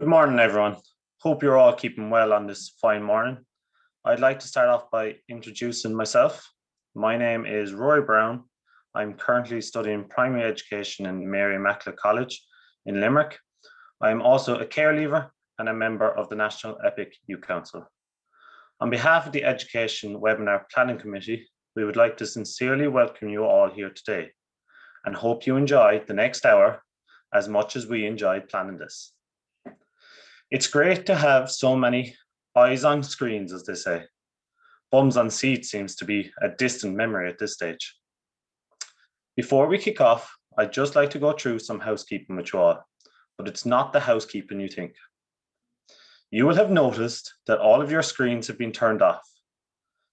Good morning, everyone. Hope you're all keeping well on this fine morning. I'd like to start off by introducing myself. My name is Rory Brown. I'm currently studying primary education in Mary Immaculate College in Limerick. I am also a care leaver and a member of the National EPIC Youth Council. On behalf of the Education Webinar Planning Committee, we would like to sincerely welcome you all here today and hope you enjoy the next hour as much as we enjoyed planning this. It's great to have so many eyes on screens, as they say. Bums on seats seems to be a distant memory at this stage. Before we kick off, I'd just like to go through some housekeeping with you all, but it's not the housekeeping you think. You will have noticed that all of your screens have been turned off.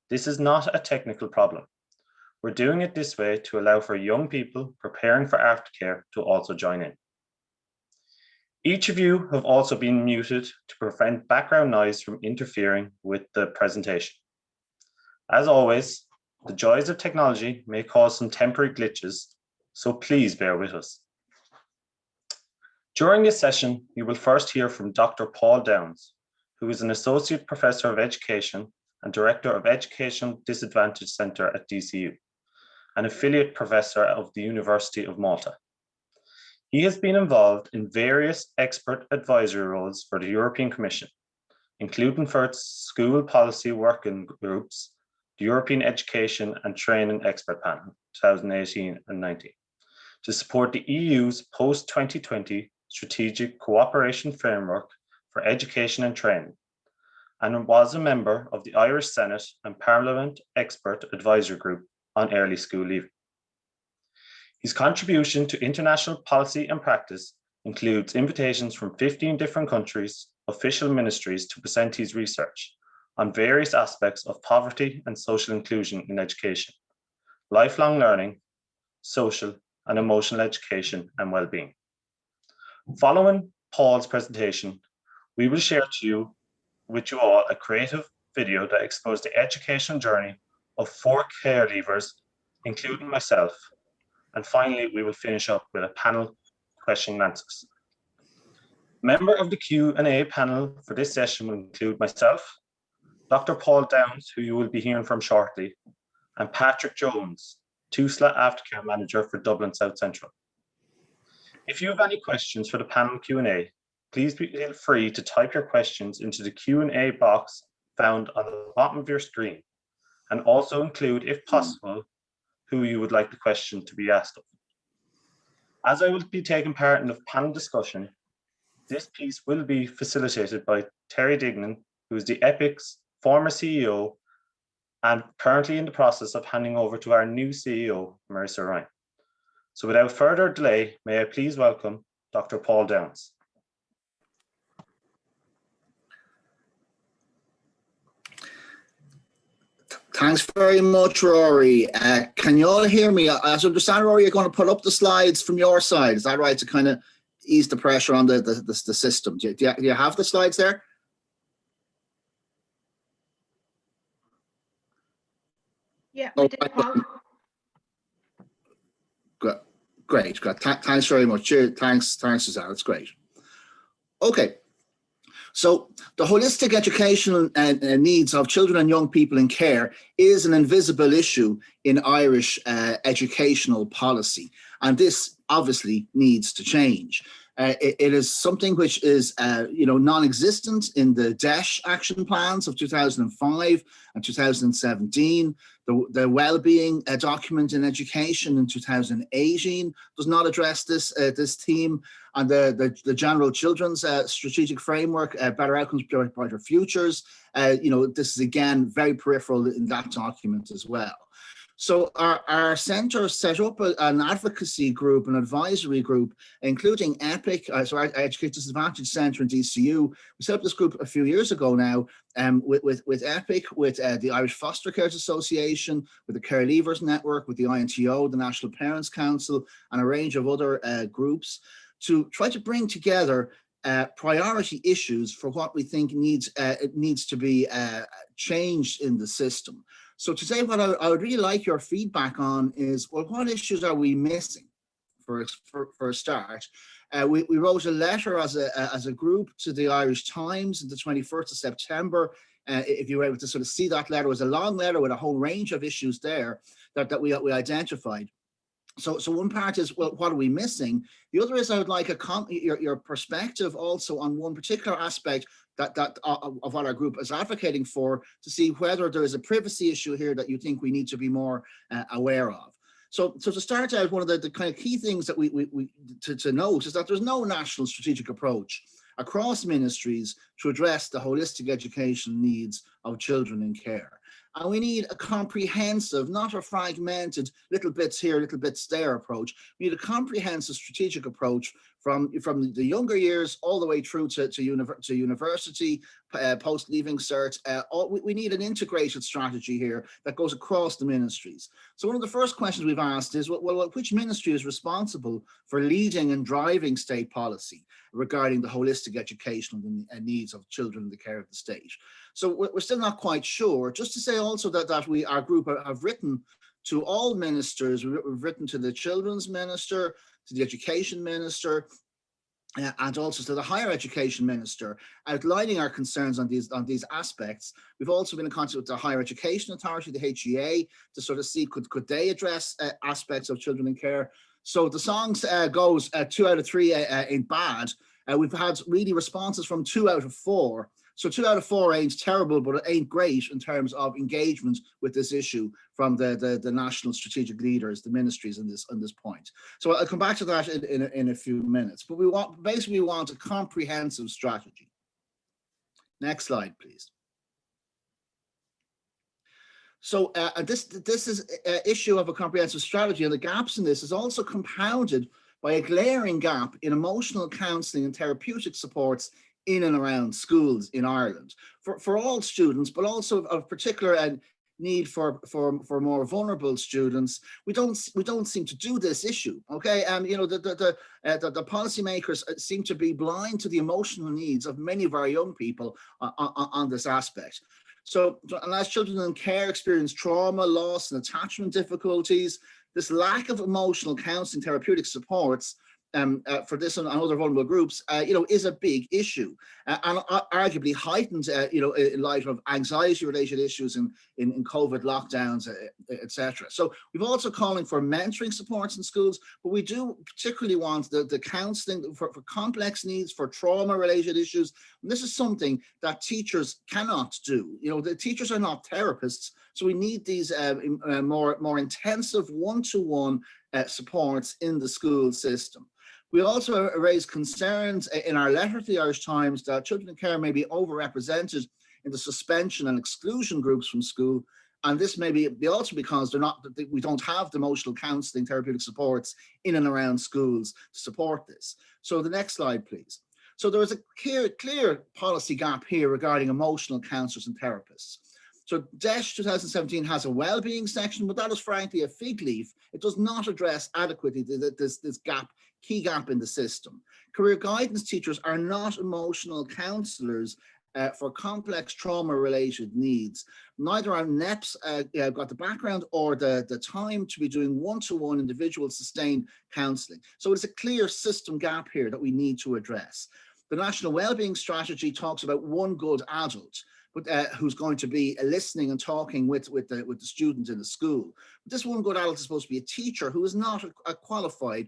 This is not a technical problem. We're doing it this way to allow for young people preparing for aftercare to also join in. Each of you have also been muted to prevent background noise from interfering with the presentation. As always, the joys of technology may cause some temporary glitches, so please bear with us. During this session, you will first hear from Dr. Paul Downs, who is an Associate Professor of Education and Director of Educational Disadvantage Centre at DCU, an affiliate professor of the University of Malta. He has been involved in various expert advisory roles for the European Commission, including for its school policy working groups, the European Education and Training Expert Panel, 2018 and 19, to support the EU's post-2020 strategic cooperation framework for education and training, and was a member of the Irish Senate and Parliament Expert Advisory Group on early school leaving. His contribution to international policy and practice includes invitations from 15 different countries, official ministries to present his research on various aspects of poverty and social inclusion in education, lifelong learning, social and emotional education and well-being. Following Paul's presentation, we will share with you all a creative video that explores the educational journey of 4 care leavers, including myself. And finally, we will finish up with a panel question and answers. Member of the Q&A panel for this session will include myself, Dr. Paul Downs, who you will be hearing from shortly, and Patrick Jones, TUSLA Aftercare Manager for Dublin South Central. If you have any questions for the panel Q&A, please feel free to type your questions into the Q&A box found on the bottom of your screen, and also include, if possible, who you would like the question to be asked of. As I will be taking part in the panel discussion, this piece will be facilitated by Terry Dignan, who is the EPIC's former CEO and currently in the process of handing over to our new CEO, Marissa Ryan. So without further delay, may I please welcome Dr. Paul Downs. Thanks very much, Rory. Can you all hear me? As I understand, Rory, you're going to put up the slides from your side. Is that right, to kind of ease the pressure on the system? Do you have the slides there? Yeah, we did, Paul. Great. Thanks very much. Thanks, Suzanne. That's great. Okay. So the holistic educational needs of children and young people in care is an invisible issue in Irish educational policy, and this obviously needs to change. It is something which is non-existent in the DESH action plans of 2005 and 2017. The well-being document in education in 2018 does not address this theme, and the general children's strategic framework, better outcomes, brighter futures. This is again very peripheral in that document as well. So our centre set up an advocacy group, an advisory group, including EPIC, so our Education Disadvantage Centre in DCU. We set up this group a few years ago now with EPIC, with the Irish Foster Care Association, with the Care Leavers Network, with the INTO, the National Parents Council, and a range of other groups to try to bring together priority issues for what we think needs to be changed in the system. So today, what I would really like your feedback on is, well, what issues are we missing for a start? We wrote a letter as a group to the Irish Times on the 21st of September. If you were able to sort of see that letter, it was a long letter with a whole range of issues there that we identified. So one part is, well, what are we missing? The other is I would like your perspective also on one particular aspect of what our group is advocating for, to see whether there is a privacy issue here that you think we need to be more aware of. So to start out, one of the kind of key things that we to note is that there's no national strategic approach across ministries to address the holistic education needs of children in care. And we need a comprehensive, not a fragmented little bits here, little bits there approach. We need a comprehensive strategic approach from the younger years all the way through to university, post-leaving cert. We need an integrated strategy here that goes across the ministries. So one of the first questions we've asked is, well, which ministry is responsible for leading and driving state policy regarding the holistic educational needs of children in the care of the state? So we're still not quite sure. Just to say also that our group have written to all ministers. We've written to the children's minister, to the education minister, and also to the higher education minister, outlining our concerns on these aspects. We've also been in contact with the Higher Education Authority, the HEA, to sort of see could they address aspects of children in care. So the songs goes 2 out of 3 ain't bad. We've had really responses from 2 out of 4. So 2 out of 4 ain't terrible, but it ain't great in terms of engagement with this issue from the national strategic leaders, the ministries on this point. So I'll come back to that in a few minutes. But we want a comprehensive strategy. Next slide, please. So this is an issue of a comprehensive strategy, and the gaps in this is also compounded by a glaring gap in emotional counselling and therapeutic supports in and around schools in Ireland for all students, but also of particular need for more vulnerable students. We don't seem to do this issue. Okay, you know, the policymakers seem to be blind to the emotional needs of many of our young people on this aspect. So, and as children in care experience trauma, loss, and attachment difficulties, this lack of emotional counselling, therapeutic supports for this and other vulnerable groups, you know, is a big issue, and arguably heightened, you know, in light of anxiety-related issues in COVID lockdowns, etc. So we've also calling for mentoring supports in schools, but we do particularly want the counselling for complex needs, for trauma-related issues. And this is something that teachers cannot do. You know, the teachers are not therapists, so we need these more intensive one-to-one supports in the school system. We also raised concerns in our letter to the Irish Times that children in care may be overrepresented in the suspension and exclusion groups from school. And this may be also because we don't have the emotional counselling, therapeutic supports in and around schools to support this. So the next slide, please. So there is a clear policy gap here regarding emotional counsellors and therapists. So DESH 2017 has a well-being section, but that is frankly a fig leaf. It does not address adequately this key gap in the system. Career guidance teachers are not emotional counsellors for complex trauma-related needs. Neither are NEPs got the background or the time to be doing one-to-one individual sustained counselling. So it's a clear system gap here that we need to address. The National Wellbeing Strategy talks about one good adult, but who's going to be listening and talking with the students in the school. But this one good adult is supposed to be a teacher who is not a qualified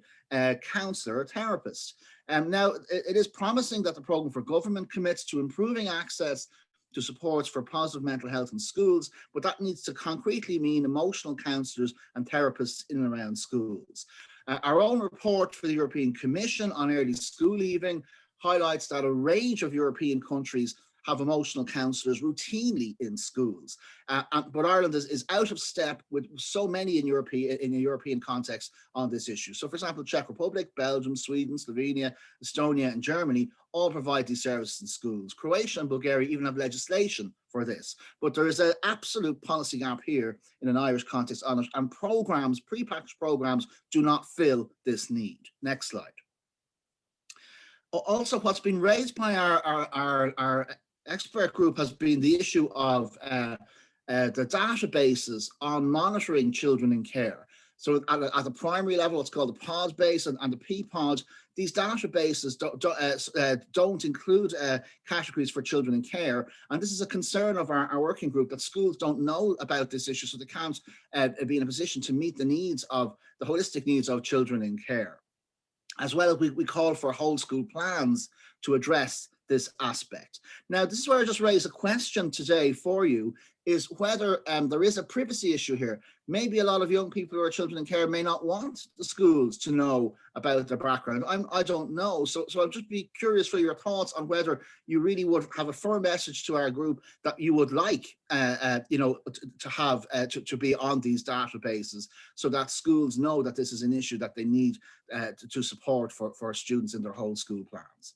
counsellor or therapist. Now, it is promising that the programme for government commits to improving access to supports for positive mental health in schools, but that needs to concretely mean emotional counsellors and therapists in and around schools. Our own report for the European Commission on early school leaving highlights that a range of European countries have emotional counsellors routinely in schools, but Ireland is out of step with so many in a European context on this issue. So, for example, Czech Republic, Belgium, Sweden, Slovenia, Estonia, and Germany all provide these services in schools. Croatia and Bulgaria even have legislation for this, but there is an absolute policy gap here in an Irish context on it, and programs, pre-packaged programs, do not fill this need. Next slide. Also, what's been raised by our expert group has been the issue of the databases on monitoring children in care. So at the primary level, it's called the POD base and the PPOD. these databases don't include categories for children in care. And this is a concern of our working group, that schools don't know about this issue, so they can't be in a position to meet the needs of the holistic needs of children in care. As well, we call for whole school plans to address this aspect. Now, this is where I just raise a question today for you, is whether there is a privacy issue here. Maybe a lot of young people who are children in care may not want the schools to know about their background. I don't know. So I'll just be curious for your thoughts on whether you really would have a firm message to our group that you would like, to have to be on these databases, so that schools know that this is an issue that they need to support for students in their whole school plans.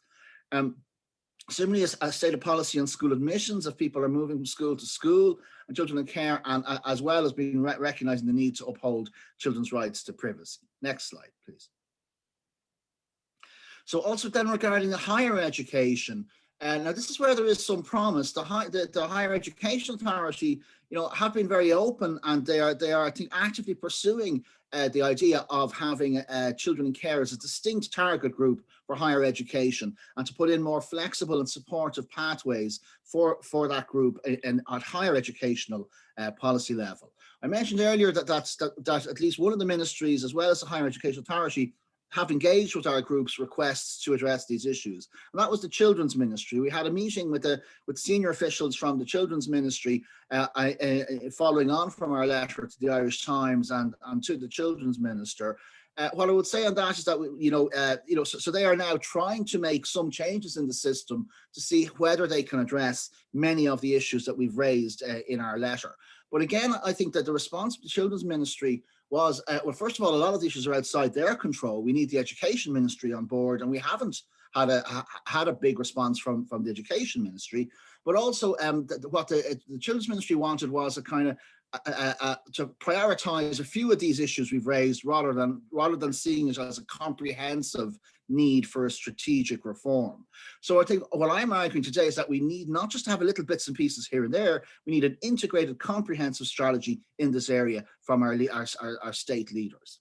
Similarly, a stated policy on school admissions, if people are moving from school to school, and children in care, and as well as being recognizing the need to uphold children's rights to privacy. Next slide, please. So also then regarding the higher education, now this is where there is some promise. The Higher Education Authority, have been very open, and they are I think actively pursuing the idea of having children in care as a distinct target group for higher education, and to put in more flexible and supportive pathways for that group at higher educational policy level. I mentioned earlier that at least one of the ministries, as well as the Higher Education Authority, have engaged with our group's requests to address these issues. And that was the Children's Ministry. We had a meeting with senior officials from the Children's Ministry, following on from our letter to the Irish Times and to the Children's Minister. What I would say on that is that, so they are now trying to make some changes in the system to see whether they can address many of the issues that we've raised in our letter. But again, I think that the response of the Children's Ministry was, well, first of all, a lot of the issues are outside their control. We need the Education Ministry on board, and we haven't had a big response from the Education Ministry. But also, what the Children's Ministry wanted was a kind of to prioritise a few of these issues we've raised, rather than seeing it as a comprehensive need for a strategic reform. So I think what I'm arguing today is that we need not just to have a little bits and pieces here and there, we need an integrated, comprehensive strategy in this area from our state leaders.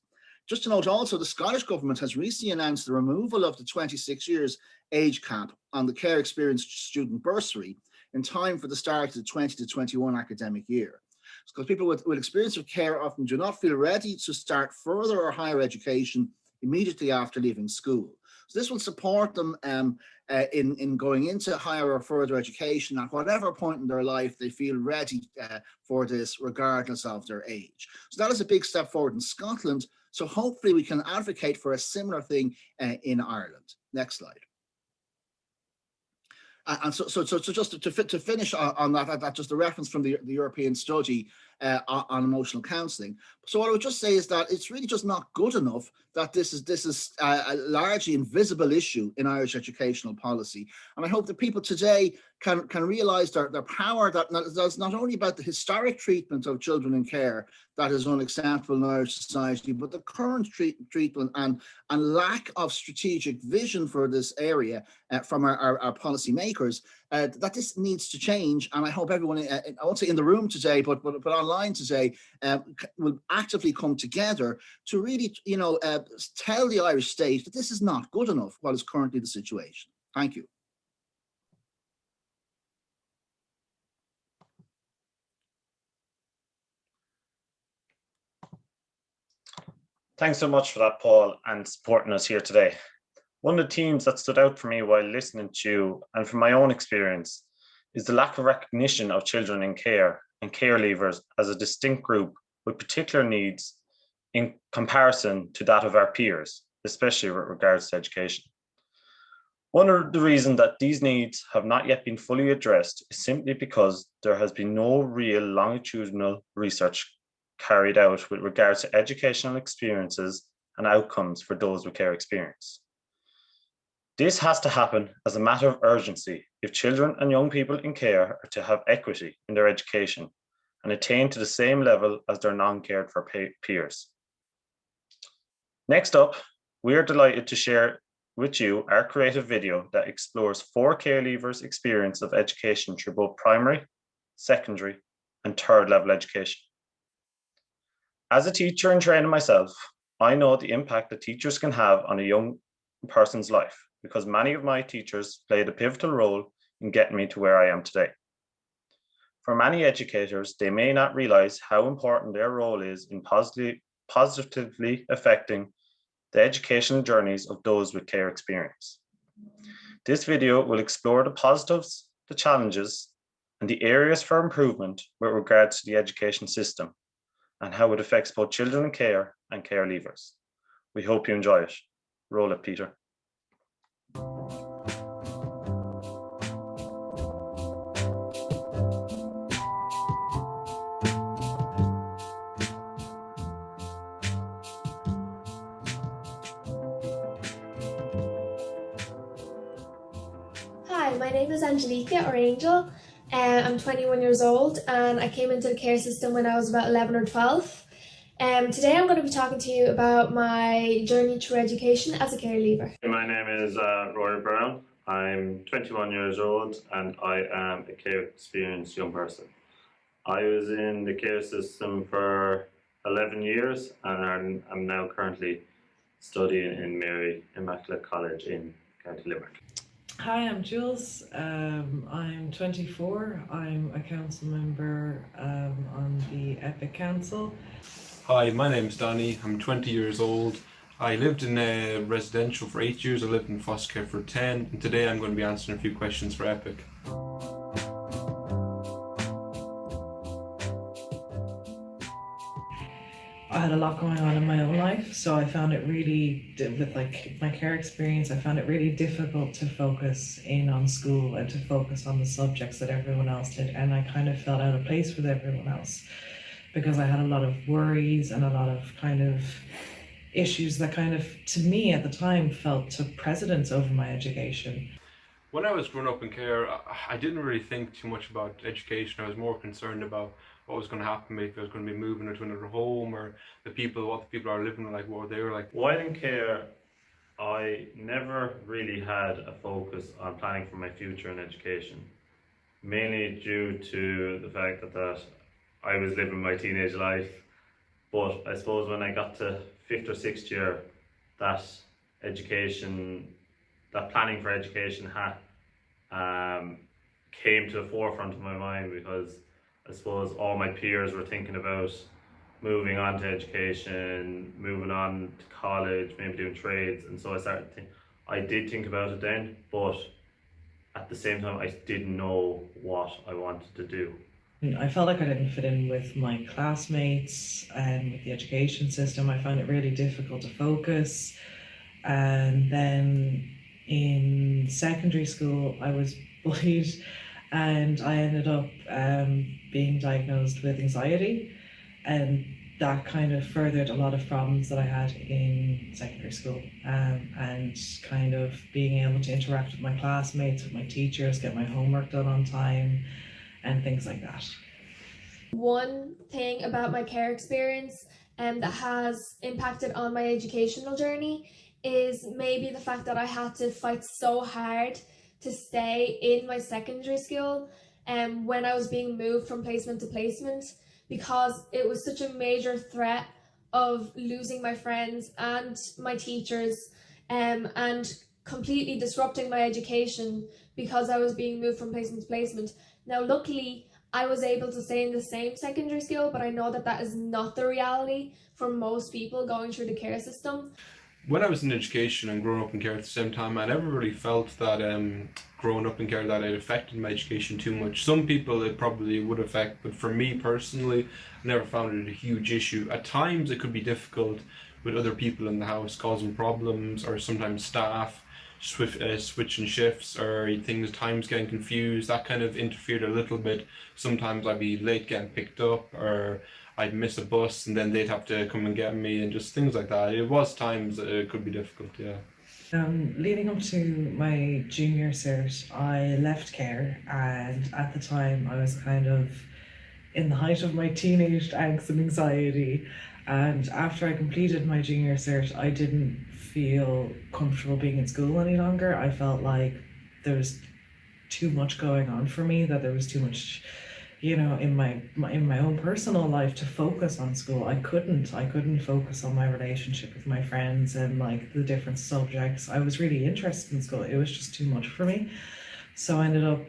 Just to note also, the Scottish Government has recently announced the removal of the 26 years age cap on the care experienced student bursary in time for the start of the 20 to 21 academic year. Because people with experience of care often do not feel ready to start further or higher education immediately after leaving school. So this will support them in going into higher or further education at whatever point in their life they feel ready for this, regardless of their age. So that is a big step forward in Scotland. So hopefully we can advocate for a similar thing in Ireland. Next slide. And so just to finish on that, just a reference from the European study on emotional counselling. So what I would just say is that it's really just not good enough that this is a largely invisible issue in Irish educational policy. And I hope that people today can realise their power, that's not only about the historic treatment of children in care that is unacceptable in Irish society, but the current treatment and lack of strategic vision for this area from our policy makers, that this needs to change. And I hope everyone, I won't say in the room today, but online today, will actively come together to really, tell the Irish state that this is not good enough, what is currently the situation. Thank you. Thanks so much for that, Paul, and supporting us here today. One of the themes that stood out for me while listening to you, and from my own experience, is the lack of recognition of children in care and care leavers as a distinct group with particular needs in comparison to that of our peers, especially with regards to education. One of the reasons that these needs have not yet been fully addressed is simply because there has been no real longitudinal research carried out with regards to educational experiences and outcomes for those with care experience. This has to happen as a matter of urgency if children and young people in care are to have equity in their education and attain to the same level as their non-cared for peers. Next up, we are delighted to share with you our creative video that explores 4 care leavers' experience of education through both primary, secondary, and third level education. As a teacher and trainer myself, I know the impact that teachers can have on a young a person's life because many of my teachers played a pivotal role in getting me to where I am today. For many educators, they may not realize how important their role is in positively affecting the educational journeys of those with care experience. This video will explore the positives, the challenges, and the areas for improvement with regards to the education system and how it affects both children in care and care leavers. We hope you enjoy it. Roll it, Peter. Hi, my name is Angelica, or Angel. I'm 21 years old and I came into the care system when I was about 11 or 12. Today I'm going to be talking to you about my journey through education as a care leaver. My name is Rory Brown. I'm 21 years old and I am a care experienced young person. I was in the care system for 11 years and I'm now currently studying in Mary Immaculate College in County Limerick. Hi, I'm Jules. I'm 24. I'm a council member on the Epic Council. Hi, my name's Danny. I'm 20 years old. I lived in a residential for 8 years. I lived in foster care for 10. And today I'm going to be answering a few questions for Epic. I had a lot going on in my own life, so I found it really, with like my care experience, I found it really difficult to focus in on school and to focus on the subjects that everyone else did. And I kind of felt out of place with everyone else because I had a lot of worries and a lot of kind of issues that kind of, to me at the time, felt took precedence over my education. When I was growing up in care, I didn't really think too much about education. I was more concerned about what was going to happen if I was going to be moving into another home, or what the people are living like, what they were like. While in care, I never really had a focus on planning for my future in education, mainly due to the fact that I was living my teenage life. But I suppose when I got to 5th or 6th year, that planning for education came to the forefront of my mind, because I suppose all my peers were thinking about moving on to education, moving on to college, maybe doing trades, and so I did think about it then, but at the same time I didn't know what I wanted to do. I felt like I didn't fit in with my classmates and with the education system. I found it really difficult to focus. And then in secondary school, I was bullied and I ended up being diagnosed with anxiety. And that kind of furthered a lot of problems that I had in secondary school, and kind of being able to interact with my classmates, with my teachers, get my homework done on time, and things like that. One thing about my care experience that has impacted on my educational journey is maybe the fact that I had to fight so hard to stay in my secondary school when I was being moved from placement to placement, because it was such a major threat of losing my friends and my teachers and completely disrupting my education because I was being moved from placement to placement. Now, luckily, I was able to stay in the same secondary school, but I know that that is not the reality for most people going through the care system. When I was in education and growing up in care at the same time, I never really felt that growing up in care that it affected my education too much. Some people it probably would affect, but for me personally, I never found it a huge issue. At times it could be difficult with other people in the house causing problems, or sometimes staff switching shifts, or times getting confused. That kind of interfered a little bit. Sometimes I'd be late getting picked up, or I'd miss a bus and then they'd have to come and get me, and just things like that. It was times it could be difficult, yeah. Leading up to my junior cert, I left care, and at the time I was kind of in the height of my teenage angst and anxiety. And after I completed my junior cert, I didn't feel comfortable being in school any longer. I felt like there was too much going on for me, that there was too much you know, in my own personal life to focus on school. I couldn't focus on my relationship with my friends and like the different subjects. I was really interested in school. It was just too much for me. So I ended up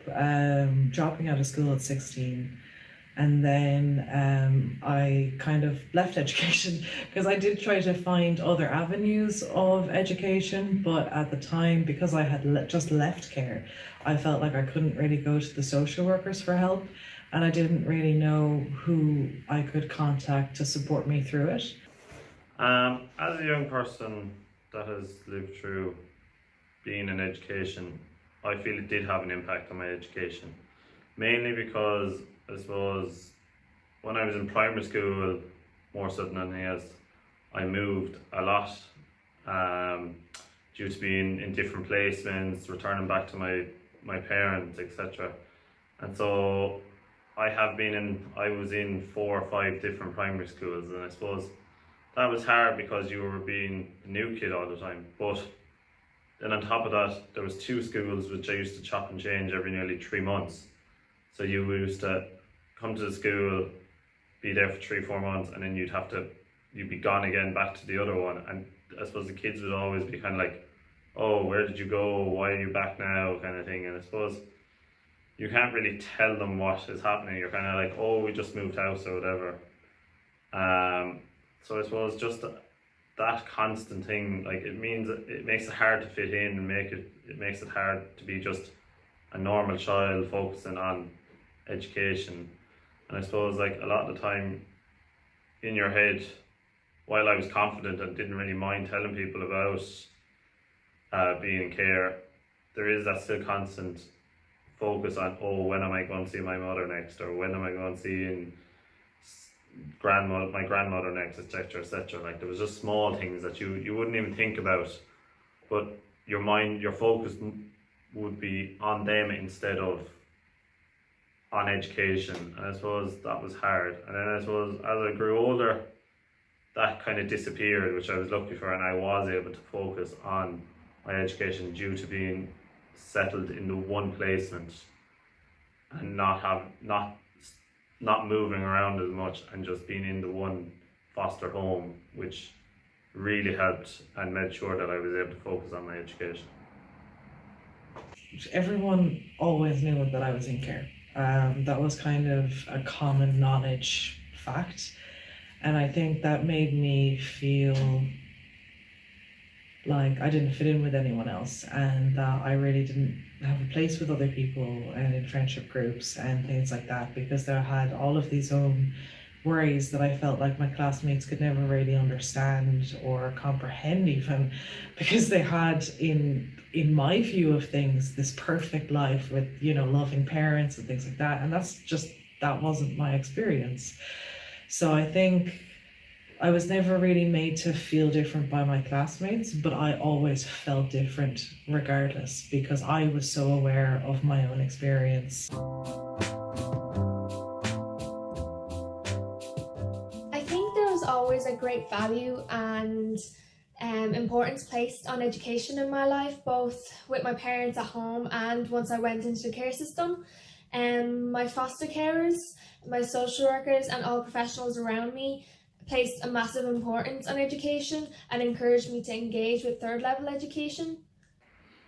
dropping out of school at 16. And then I kind of left education because I did try to find other avenues of education, but at the time, because I had just left care, I felt like I couldn't really go to the social workers for help, and I didn't really know who I could contact to support me through it. As a young person that has lived through being in education, I feel it did have an impact on my education, mainly because I suppose when I was in primary school, more so than anything else, I moved a lot due to being in different placements, returning back to my parents, etc. And so I was in 4 or 5 different primary schools, and I suppose that was hard because you were being a new kid all the time. But then on top of that, there was 2 schools which I used to chop and change every nearly 3 months. So you used to come to the school, be there for 3-4 months, and then you'd be gone again back to the other one. And I suppose the kids would always be kind of like, oh, where did you go? Why are you back now? Kind of thing. And I suppose you can't really tell them what is happening. You're kind of like, oh, we just moved house or whatever. So I suppose just that constant thing, like it makes it hard to fit in, and it makes it hard to be just a normal child focusing on education. And I suppose like a lot of the time in your head, while I was confident and didn't really mind telling people about being in care, there is that still constant focus on, oh, when am I going to see my mother next, or when am I going to see my grandmother next, etc., etc. Like there was just small things that you wouldn't even think about, but your focus would be on them instead of on education. And I suppose that was hard. And then I suppose as I grew older, that kind of disappeared, which I was lucky for, and I was able to focus on my education due to being settled into one placement and not moving around as much, and just being in the one foster home, which really helped and made sure that I was able to focus on my education. Everyone always knew that I was in care. That was kind of a common knowledge fact. And I think that made me feel like I didn't fit in with anyone else, and that I really didn't have a place with other people and in friendship groups and things like that, because I had all of these own worries that I felt like my classmates could never really understand or comprehend, even because they had in my view of things this perfect life with, you know, loving parents and things like that, and that wasn't my experience. So I think I was never really made to feel different by my classmates, but I always felt different regardless, because I was so aware of my own experience. I think there was always a great value and importance placed on education in my life, both with my parents at home and once I went into the care system. My foster carers, my social workers, and all professionals around me placed a massive importance on education and encouraged me to engage with third level education.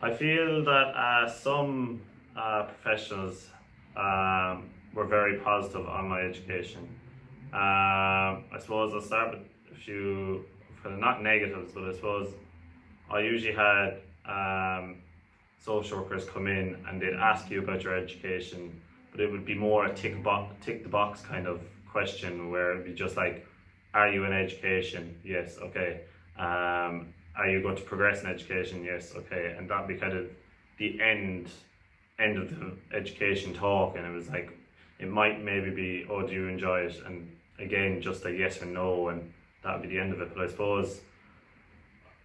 I feel that some professionals were very positive on my education. I suppose I'll start with a few, not negatives, but I suppose I usually had social workers come in and they'd ask you about your education, but it would be more a tick the box kind of question, where it'd be just like, are you in education? Yes, okay. Are you going to progress in education? Yes, okay. And that'd be kind of the end of the education talk, and it was like, it might maybe be, oh, do you enjoy it? And again, just a yes or no, and that would be the end of it. But I suppose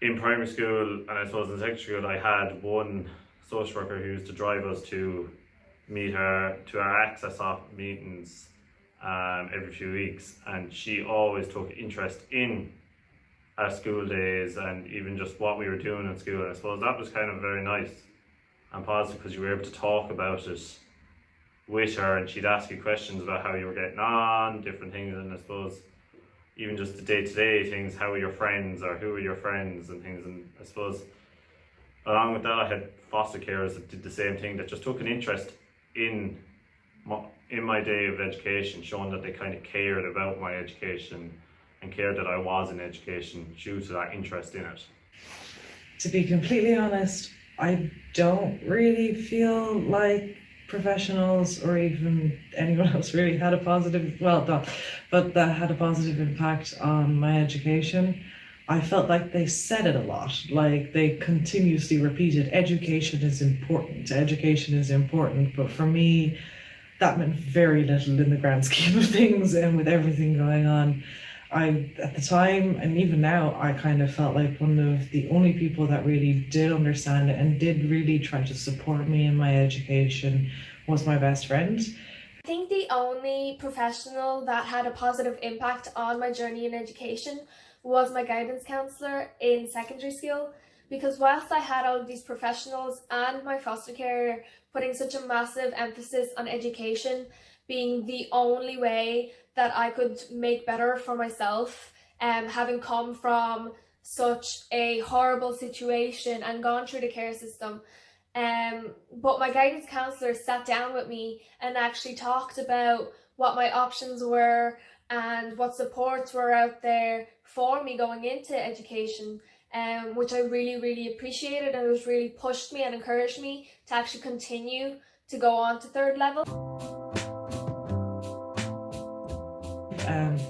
in primary school, and I suppose in secondary school, I had one social worker who used to drive us to our access off meetings every few weeks, and she always took interest in our school days and even just what we were doing in school. And I suppose that was kind of very nice and positive, because you were able to talk about it with her, and she'd ask you questions about how you were getting on, different things, and I suppose even just the day-to-day things, how are your friends, or who are your friends, and things. And I suppose along with that, I had foster carers that did the same thing, that just took an interest in my day of education, showing that they kind of cared about my education and cared that I was in education due to that interest in it. To be completely honest, I don't really feel like professionals or even anyone else really had a positive, well, not, but that had a positive impact on my education. I felt like they said it a lot, like they continuously repeated, education is important, but for me, that meant very little in the grand scheme of things, and with everything going on. At the time, and even now, I kind of felt like one of the only people that really did understand it and did really try to support me in my education was my best friend. I think the only professional that had a positive impact on my journey in education was my guidance counsellor in secondary school, because whilst I had all of these professionals and my foster carer putting such a massive emphasis on education being the only way that I could make better for myself, having come from such a horrible situation and gone through the care system. But my guidance counsellor sat down with me and actually talked about what my options were and what supports were out there for me going into education, which I really, really appreciated, and it was really pushed me and encouraged me to actually continue to go on to third level.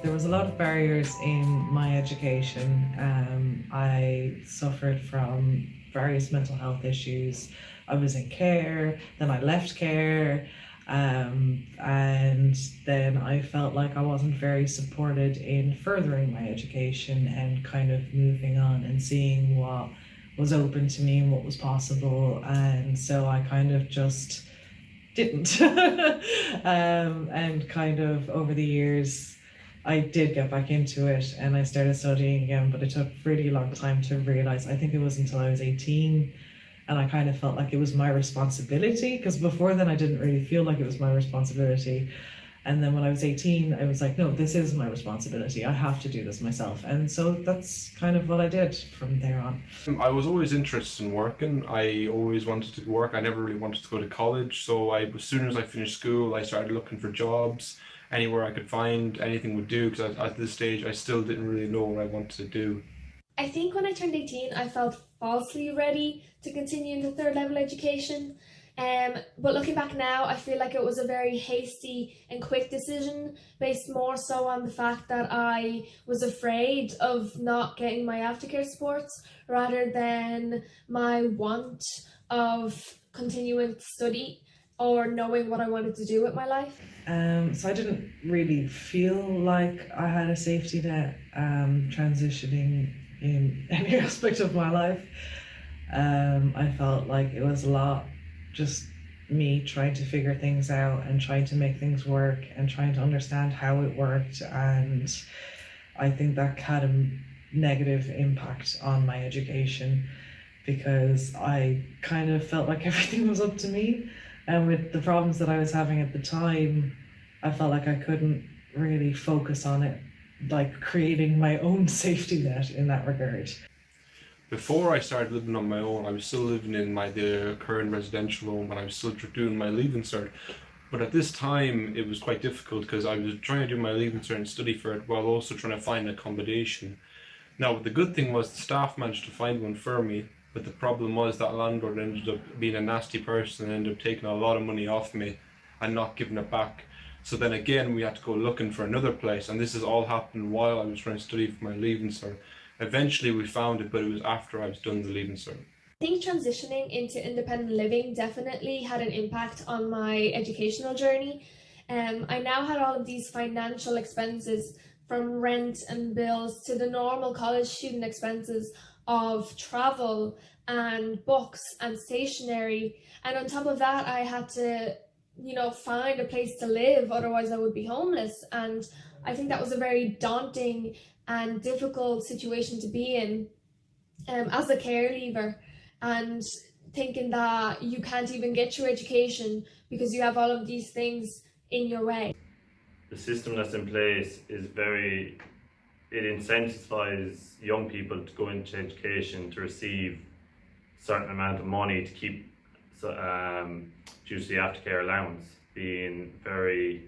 There was a lot of barriers in my education. I suffered from various mental health issues. I was in care, then I left care, and then I felt like I wasn't very supported in furthering my education and kind of moving on and seeing what was open to me and what was possible. And so I kind of just didn't. And kind of over the years, I did get back into it and I started studying again, but it took a really long time to realize. I think it was until I was 18 and I kind of felt like it was my responsibility, because before then I didn't really feel like it was my responsibility. And then when I was 18, I was like, no, this is my responsibility. I have to do this myself. And so that's kind of what I did from there on. I was always interested in working. I always wanted to work. I never really wanted to go to college. So as soon as I finished school, I started looking for jobs. Anywhere I could find, anything would do, because at this stage I still didn't really know what I wanted to do. I think when I turned 18, I felt falsely ready to continue into third level education. But looking back now, I feel like it was a very hasty and quick decision, based more so on the fact that I was afraid of not getting my aftercare supports rather than my want of continuing to study or knowing what I wanted to do with my life. So I didn't really feel like I had a safety net transitioning in any aspect of my life. I felt like it was a lot just me trying to figure things out and trying to make things work and trying to understand how it worked, and I think that had a negative impact on my education because I kind of felt like everything was up to me, and with the problems that I was having at the time, I felt like I couldn't really focus on it, like creating my own safety net in that regard. Before I started living on my own, I was still living in the current residential home, and I was still doing my Leaving Cert. But at this time, it was quite difficult because I was trying to do my Leaving Cert and study for it while also trying to find accommodation. Now, the good thing was the staff managed to find one for me, but the problem was that landlord ended up being a nasty person and ended up taking a lot of money off me and not giving it back. So then again, we had to go looking for another place, and this has all happened while I was trying to study for my Leaving Cert. Eventually we found it, but it was after I was done the Leaving Cert. I think transitioning into independent living definitely had an impact on my educational journey. I now had all of these financial expenses, from rent and bills to the normal college student expenses of travel and books and stationery. And on top of that, I had to, find a place to live, otherwise I would be homeless. And I think that was a very daunting and difficult situation to be in as a care leaver. And thinking that you can't even get your education because you have all of these things in your way. The system that's in place is it incentivizes young people to go into education to receive a certain amount of money to keep, due to the aftercare allowance being very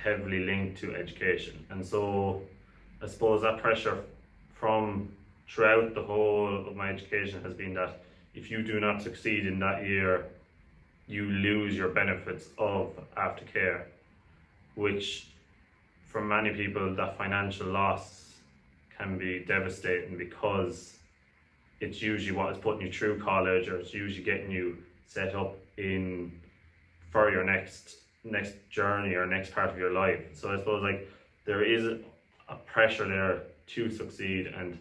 heavily linked to education. And so I suppose that pressure from throughout the whole of my education has been that if you do not succeed in that year, you lose your benefits of aftercare, which for many people that financial loss can be devastating, because it's usually what is putting you through college, or it's usually getting you set up for your next journey or next part of your life. So I suppose like there is a pressure there to succeed, and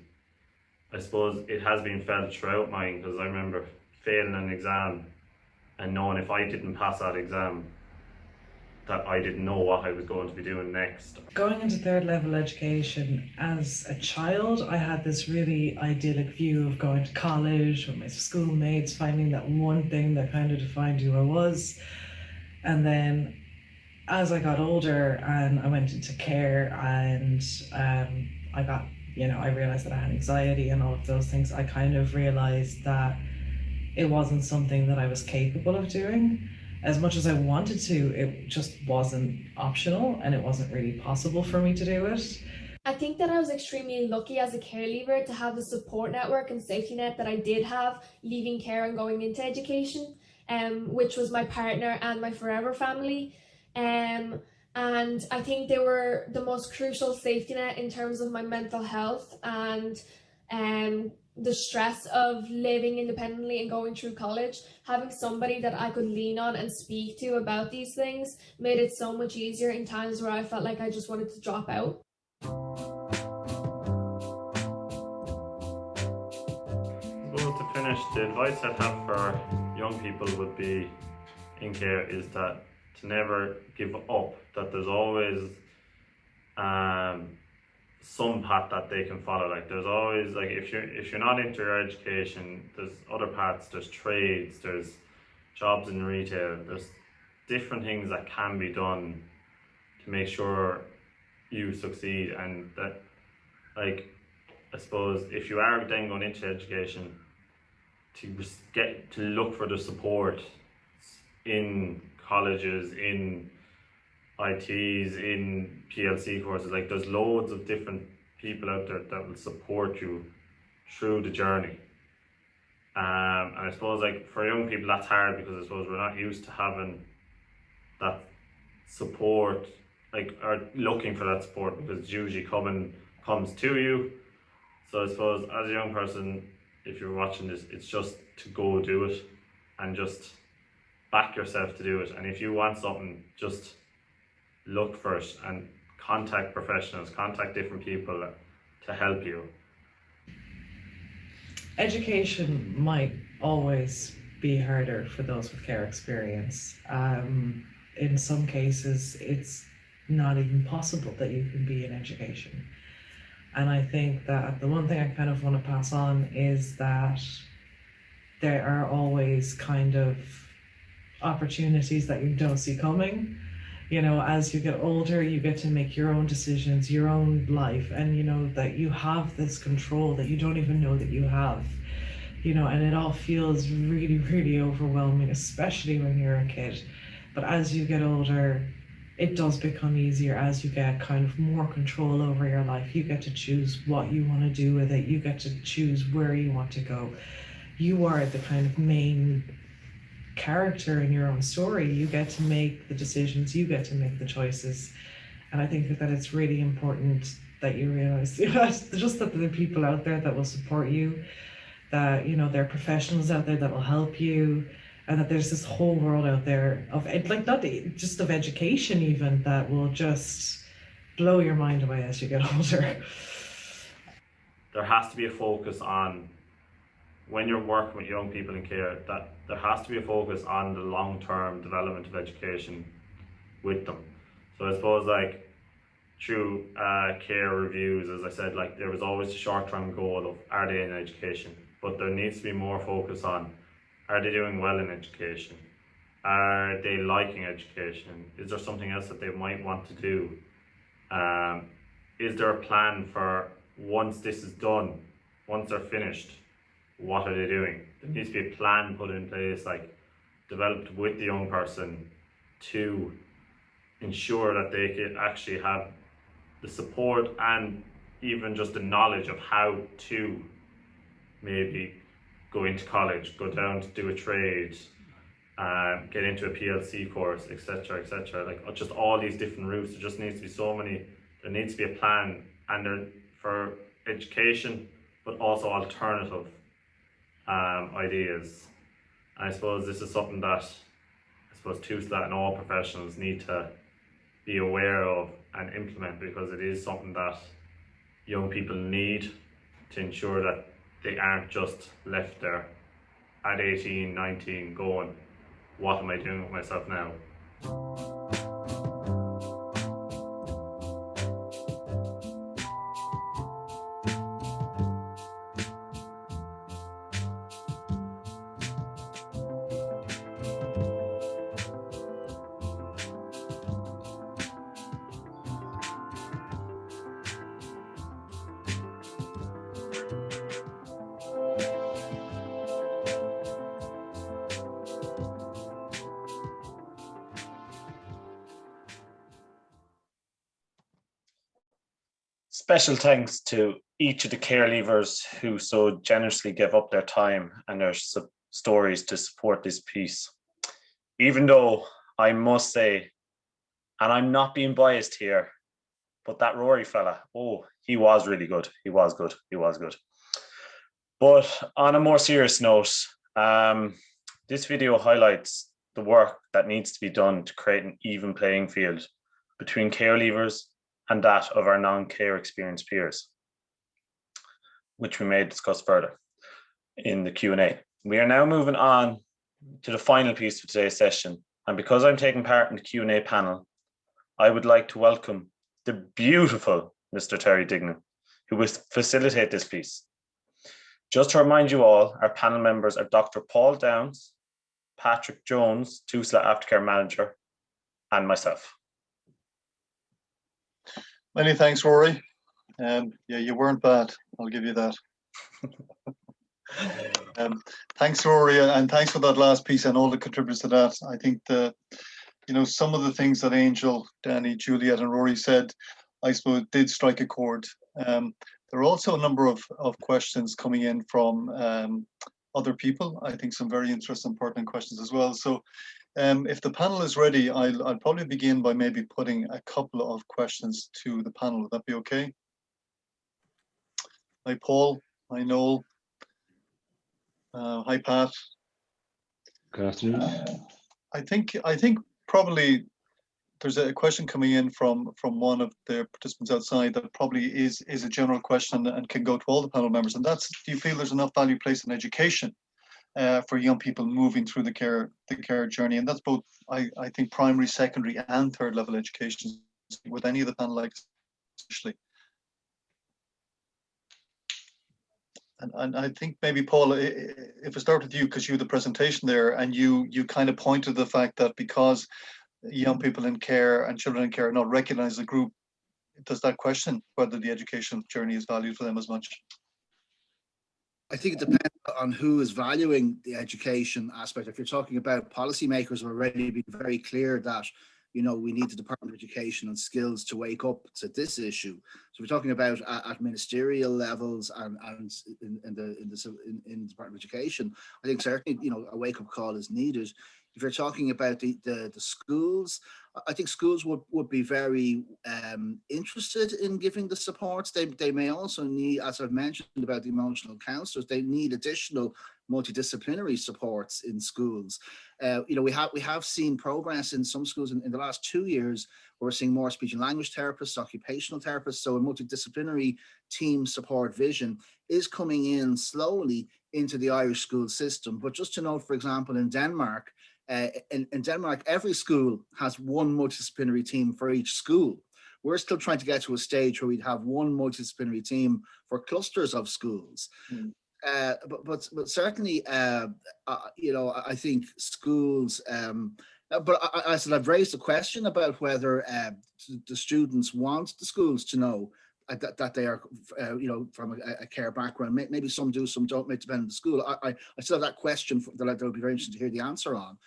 I suppose it has been felt throughout mine, because I remember failing an exam and knowing if I didn't pass that exam that I didn't know what I was going to be doing next. Going into third level education, as a child, I had this really idyllic view of going to college with my schoolmates, finding that one thing that kind of defined who I was. And then as I got older and I went into care, and I realized that I had anxiety and all of those things, I kind of realized that it wasn't something that I was capable of doing. As much as I wanted to, it just wasn't optional, and it wasn't really possible for me to do it. I think that I was extremely lucky as a care leaver to have the support network and safety net that I did have leaving care and going into education, which was my partner and my forever family. And I think they were the most crucial safety net in terms of my mental health and the stress of living independently and going through college. Having somebody that I could lean on and speak to about these things made it so much easier in times where I felt like I just wanted to drop out. Well, to finish, the advice I'd have for young people would be in care is that to never give up, that there's always some path that they can follow. Like there's always, like if you're not into your education, there's other paths, there's trades, there's jobs in retail, there's different things that can be done to make sure you succeed. And that, like, I suppose if you are then going into education, to look for the support in colleges, in ITs, in PLC courses. Like there's loads of different people out there that will support you through the journey. And I suppose like for young people that's hard, because I suppose we're not used to having that support, like, or looking for that support, because it's usually comes to you. So I suppose as a young person, if you're watching this, it's just to go do it and just back yourself to do it. And if you want something, just look for it and contact professionals, contact different people to help you. Education might always be harder for those with care experience. In some cases, it's not even possible that you can be in education. And I think that the one thing I kind of want to pass on is that there are always kind of opportunities that you don't see coming. You know, as you get older, you get to make your own decisions, your own life, and you know that you have this control that you don't even know that you have. You know, and it all feels really, really overwhelming, especially when you're a kid. But as you get older, it does become easier. As you get kind of more control over your life, you get to choose what you want to do with it. You get to choose where you want to go. You are the kind of main character in your own story. You get to make the decisions, you get to make the choices. And I think that it's really important that you realize, you know, just that there are people out there that will support you, that, you know, there are professionals out there that will help you, and that there's this whole world out there of, like, not just of education even, that will just blow your mind away as you get older. There has to be a focus on, when you're working with young people in care, that there has to be a focus on the long-term development of education with them. So I suppose like through care reviews, as I said, like there was always the short-term goal of, are they in education? But there needs to be more focus on, Are they doing well in education? Are they liking education? Is there something else that they might want to do? Is there a plan for once this is done, once they're finished, what are they doing? There needs to be a plan put in place, like developed with the young person to ensure that they can actually have the support and even just the knowledge of how to maybe go into college, go down to do a trade, get into a PLC course, etc., etc. Like just all these different routes. There just needs to be so many. There needs to be a plan, and there for education, but also alternative ideas. And I suppose this is something that TUSLA and all professionals need to be aware of and implement, because it is something that young people need to ensure that they aren't just left there at 18, 19 going, what am I doing with myself now? Special thanks to each of the care leavers who so generously gave up their time and their stories to support this piece. Even though I must say, and I'm not being biased here, but that Rory fella, oh, he was really good. He was good. He was good. But on a more serious note, this video highlights the work that needs to be done to create an even playing field between care leavers and that of our non-care experienced peers, which we may discuss further in the Q&A. We are now moving on to the final piece of today's session. And because I'm taking part in the Q&A panel, I would like to welcome the beautiful Mr. Terry Dignan, who will facilitate this piece. Just to remind you all, our panel members are Dr. Paul Downs, Patrick Jones, TUSLA Aftercare Manager, and myself. Many thanks, Rory. Yeah, you weren't bad. I'll give you that. Thanks, Rory, and thanks for that last piece and all the contributors to that. I think some of the things that Angel, Danny, Juliette, and Rory said, I suppose, did strike a chord. There are also a number of questions coming in from other people. I think some very interesting, pertinent questions as well. So if the panel is ready, I'll probably begin by maybe putting a couple of questions to the panel. Would that be okay? Hi, Paul. Hi, Noel. Hi, Pat. Good afternoon. I think probably there's a question coming in from one of the participants outside that probably is a general question and can go to all the panel members. And that's, do you feel there's enough value placed in education for young people moving through the care journey? And that's both, I think, primary, secondary, and third level education. Would any of the panel like, especially? And I think maybe, Paul, if I start with you, because you had the presentation there, and you kind of pointed to the fact that because young people in care and children in care are not recognized as a group, does that question whether the educational journey is valued for them as much? I think it depends on who is valuing the education aspect. If you're talking about policymakers who are already being very clear that, we need the Department of Education and Skills to wake up to this issue. So we're talking about at ministerial levels and in the Department of Education. I think certainly, a wake-up call is needed. If you're talking about the schools, I think schools would be very interested in giving the supports. They may also need, as I've mentioned about the emotional counselors, they need additional multidisciplinary supports in schools. We have seen progress in some schools in the last 2 years. We're seeing more speech and language therapists, occupational therapists. So a multidisciplinary team support vision is coming in slowly into the Irish school system. But just to note, for example, in Denmark, every school has one multidisciplinary team for each school. We're still trying to get to a stage where we'd have one multidisciplinary team for clusters of schools. but certainly, you know, I think schools. But I said I've raised a question about whether the students want the schools to know that they are, you know, from a care background. Maybe some do, some don't. May depend on the school. I still have that question that would be very interesting to hear the answer on.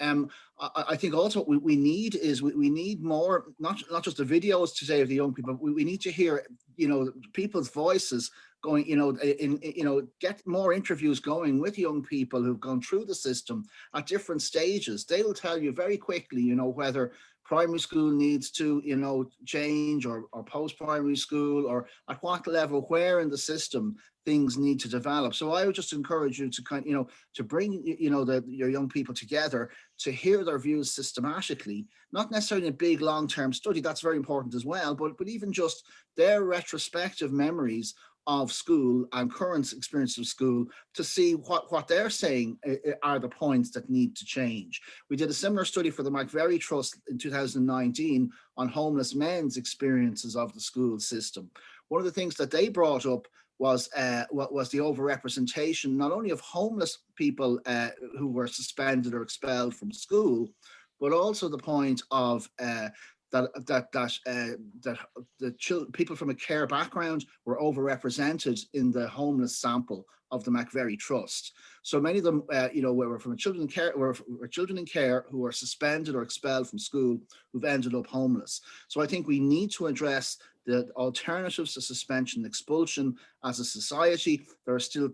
I think also what we need is we need more, not just the videos today of the young people. We need to hear, you know, people's voices going, you know, get more interviews going with young people who've gone through the system at different stages. They will tell you very quickly, you know, whether primary school needs to, you know, change or post-primary school, or at what level, where in the system things need to develop. So I would just encourage you to kind of, you know, to bring, you know, your young people together to hear their views systematically, not necessarily a big long-term study, that's very important as well, but even just their retrospective memories of school and current experience of school, to see what they're saying are the points that need to change. We did a similar study for the McVerry Trust in 2019 on homeless men's experiences of the school system. One of the things that they brought up was the overrepresentation, not only of homeless people who were suspended or expelled from school, but also the point of people from a care background were overrepresented in the homeless sample of the McVerry Trust. So many of them, you know, were from children in care who were suspended or expelled from school, who've ended up homeless. So I think we need to address the alternatives to suspension and expulsion as a society. There are still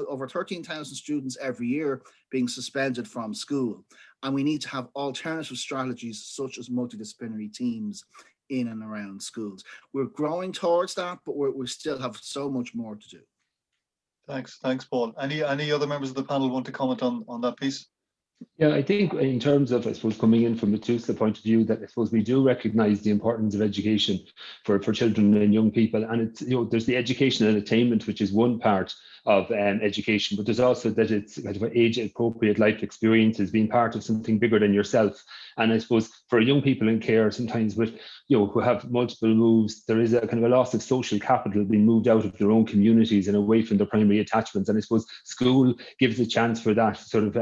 over 13,000 students every year being suspended from school. And we need to have alternative strategies such as multidisciplinary teams in and around schools. We're growing towards that, but we still have so much more to do. Thanks, Paul. Any other members of the panel want to comment on that piece? Yeah, I think in terms of, I suppose, coming in from a TUSA point of view, that I suppose we do recognise the importance of education for children and young people. And it's, you know, there's the educational attainment, which is one part of education, but there's also that it's kind of age-appropriate life experiences, being part of something bigger than yourself. And I suppose for young people in care, sometimes with, you know, who have multiple moves, there is a kind of a loss of social capital being moved out of their own communities and away from their primary attachments. And I suppose school gives a chance for that sort of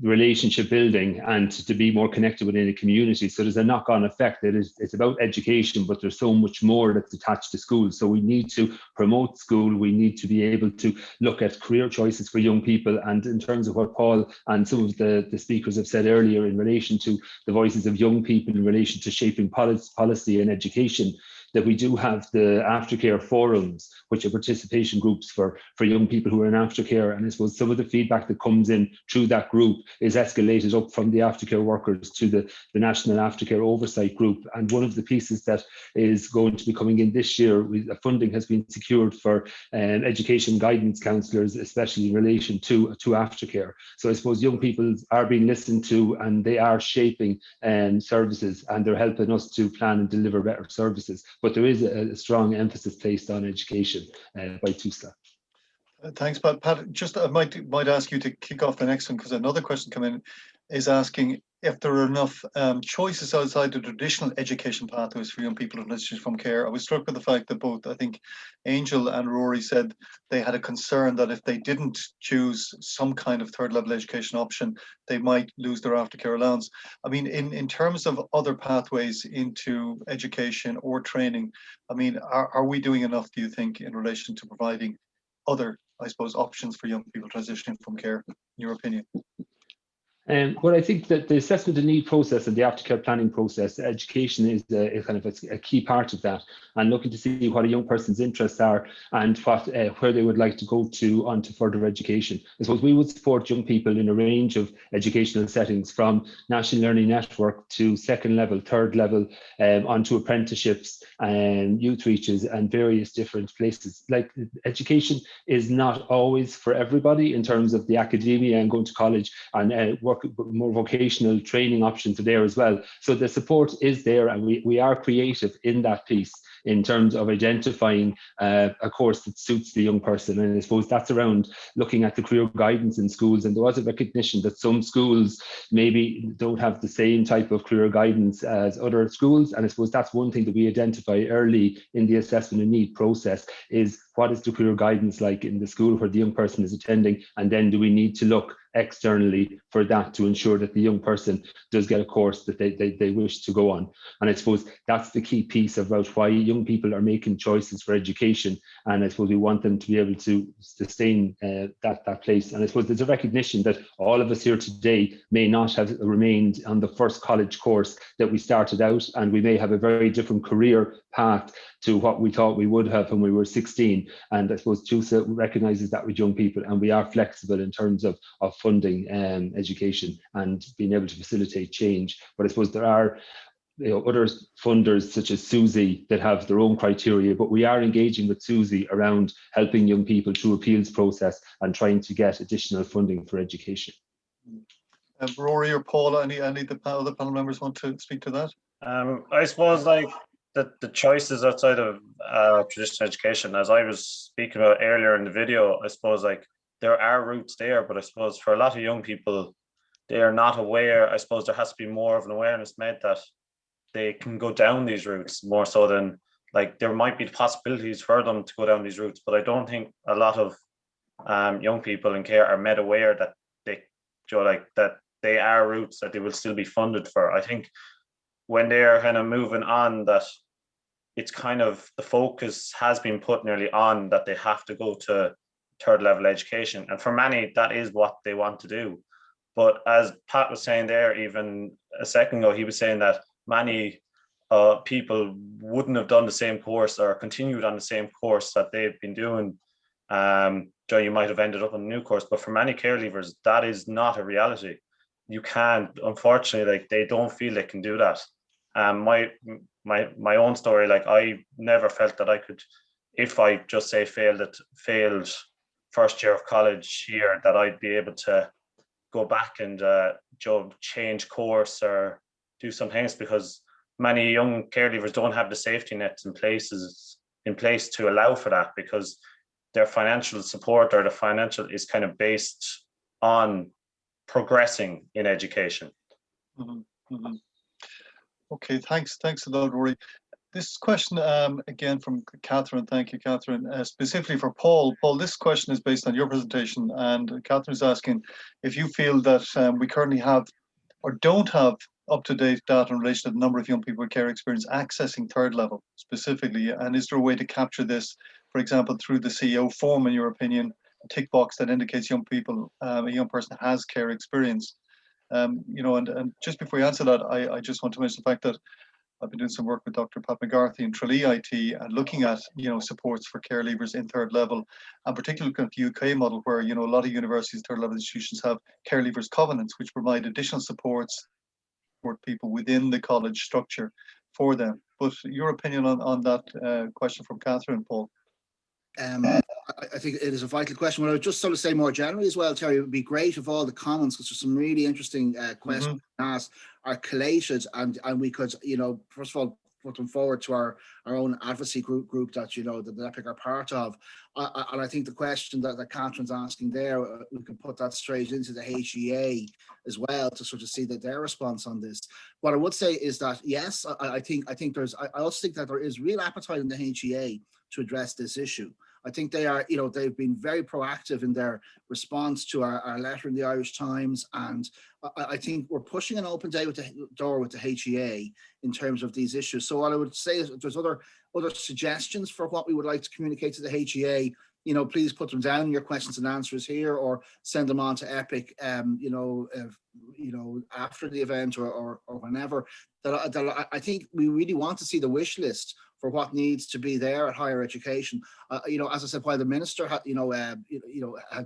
relationship building and to be more connected within a community. So there's a knock-on effect that it's about education, but there's so much more that's attached to school. So we need to promote school. We need to be able to look at career choices for young people. And in terms of what Paul and some of the speakers have said earlier in relation to the voices of young people in relation to shaping policy and education, that we do have the Aftercare Forums, which are participation groups for young people who are in aftercare. And I suppose some of the feedback that comes in through that group is escalated up from the aftercare workers to the National Aftercare Oversight Group. And one of the pieces that is going to be coming in this year, funding has been secured for education guidance counsellors, especially in relation to aftercare. So I suppose young people are being listened to, and they are shaping services, and they're helping us to plan and deliver better services. But there is a strong emphasis placed on education by TUSA. Thanks, Pat. Pat, just I might ask you to kick off the next one, because another question come in is asking if there are enough choices outside the traditional education pathways for young people in transition from care. I was struck with the fact that both, I think, Angel and Rory said they had a concern that if they didn't choose some kind of third level education option, they might lose their aftercare allowance. I mean, in terms of other pathways into education or training, I mean, are we doing enough, do you think, in relation to providing other, I suppose, options for young people transitioning from care, in your opinion? Well, I think that the assessment of need process and the aftercare planning process, education is kind of a key part of that, and looking to see what a young person's interests are and what where they would like to go on to further education. I suppose we would support young people in a range of educational settings, from National Learning Network to second level, third level, onto apprenticeships and youth reaches and various different places. Like, education is not always for everybody in terms of the academia and going to college and work more vocational training options are there as well. So the support is there, and we are creative in that piece in terms of identifying a course that suits the young person. And I suppose that's around looking at the career guidance in schools. And there was a recognition that some schools maybe don't have the same type of career guidance as other schools. And I suppose that's one thing that we identify early in the assessment and need process is what is the career guidance like in the school where the young person is attending, and then do we need to look externally for that to ensure that the young person does get a course that they wish to go on. And I suppose that's the key piece about why young people are making choices for education, and I suppose we want them to be able to sustain that place. And I suppose there's a recognition that all of us here today may not have remained on the first college course that we started out, and we may have a very different career path to what we thought we would have when we were 16. And I suppose TUSA recognises that with young people, and we are flexible in terms of funding education and being able to facilitate change. But I suppose there are other funders such as SUSI that have their own criteria, but we are engaging with SUSI around helping young people through appeals process and trying to get additional funding for education. Rory or Paul, any of the other panel members want to speak to that? I suppose like the choices outside of traditional education, as I was speaking about earlier in the video, I suppose like there are routes there, but I suppose for a lot of young people, they are not aware. I suppose there has to be more of an awareness made that they can go down these routes more so than like there might be possibilities for them to go down these routes, but I don't think a lot of young people in care are made aware that they are routes that they will still be funded for. I think when they are kind of moving on, that it's kind of the focus has been put nearly on that they have to go to third level education. And for many, that is what they want to do. But as Pat was saying there, even a second ago, he was saying that many people wouldn't have done the same course or continued on the same course that they've been doing. You might have ended up on a new course, but for many care leavers, that is not a reality. You can't, unfortunately, like they don't feel they can do that. My own story, like I never felt that I could, if I just say failed first year of college here, that I'd be able to go back and change course or do some things, because many young care leavers don't have the safety nets in place to allow for that, because their financial support or the financial is kind of based on progressing in education. Mm-hmm. Mm-hmm. Okay, thanks a lot, Rory. This question again from Catherine. Thank you, Catherine. Specifically for Paul. Paul, this question is based on your presentation, and Catherine is asking if you feel that we currently have or don't have up-to-date data in relation to the number of young people with care experience accessing third level specifically, and is there a way to capture this, for example, through the CEO form, in your opinion, a tick box that indicates a young person has care experience? And just before you answer that, I just want to mention the fact that I've been doing some work with Dr. Pat McGarthy in Tralee IT and looking at, supports for care leavers in third level, and particularly looking at the UK model where, a lot of universities, third level institutions have care leavers covenants, which provide additional supports for people within the college structure for them. But your opinion on that question from Catherine, Paul? I think it is a vital question. What I would just sort of say more generally as well, Terry, it would be great if all the comments, because there's some really interesting questions asked, are collated, and we could, first of all, put them forward to our own advocacy group that, that EPIC are part of. And I think the question that Catherine's asking there, we can put that straight into the HEA as well to sort of see that their response on this. What I would say is that, yes, I also think that there is real appetite in the HEA to address this issue. I think they are, they've been very proactive in their response to our letter in the Irish Times, and I think we're pushing an open door with the HEA in terms of these issues. So what I would say is, if there's other suggestions for what we would like to communicate to the HEA, please put them down in your questions and answers here, or send them on to EPIC, after the event or whenever. That I think we really want to see the wish list for what needs to be there at higher education. As I said, while the minister had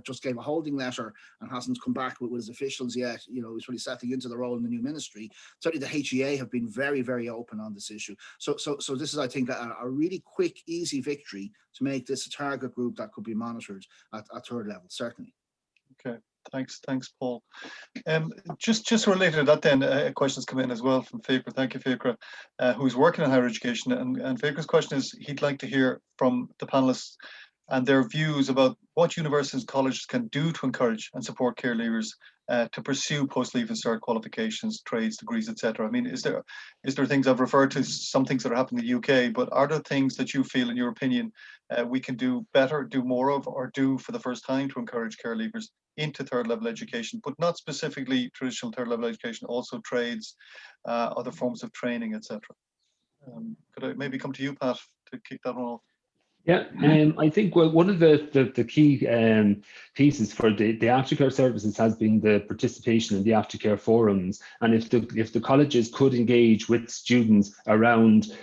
just gave a holding letter and hasn't come back with his officials yet, he's really settling into the role in the new ministry. Certainly the HEA have been very, very open on this issue. So this is, I think, a really quick, easy victory to make this a target group that could be monitored at third level, certainly. Okay, Thanks, Paul. Just related to that, then a question's come in as well from Fikra. Thank you, Fikra, who's working in higher education. And Fikra's question is, he'd like to hear from the panelists and their views about what universities and colleges can do to encourage and support care leavers to pursue post-leaving cert qualifications, trades, degrees, etc. I mean, is there things, I've referred to some things that are happening in the UK, but are there things that you feel, in your opinion, we can do better, do more of, or do for the first time to encourage care leavers into third level education, but not specifically traditional third level education, also trades, other forms of training, etc. Could I maybe come to you, Pat, to kick that one off? Yeah, I think one of the key pieces for the aftercare services has been the participation in the Aftercare Forums, and if the colleges could engage with students around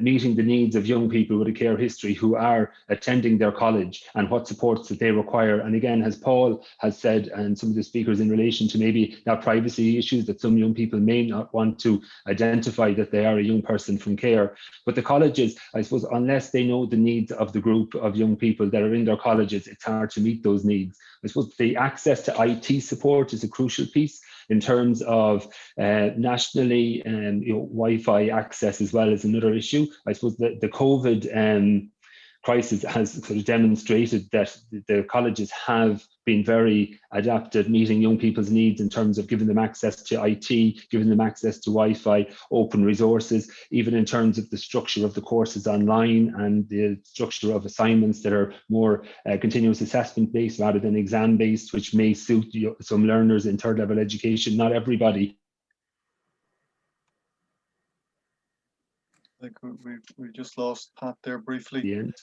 meeting the needs of young people with a care history who are attending their college and what supports that they require. And again, as Paul has said, and some of the speakers, in relation to maybe that privacy issues that some young people may not want to identify that they are a young person from care, but the colleges, I suppose, unless they know the needs of the group of young people that are in their colleges, it's hard to meet those needs. I suppose the access to IT support is a crucial piece in terms of nationally, Wi-Fi access as well as another issue. I suppose the COVID crisis has sort of demonstrated that the colleges have been very adept at meeting young people's needs in terms of giving them access to IT, giving them access to Wi-Fi, open resources, even in terms of the structure of the courses online and the structure of assignments that are more continuous assessment based rather than exam based, which may suit some learners in third level education. Not everybody. I think we just lost Pat there briefly. The end.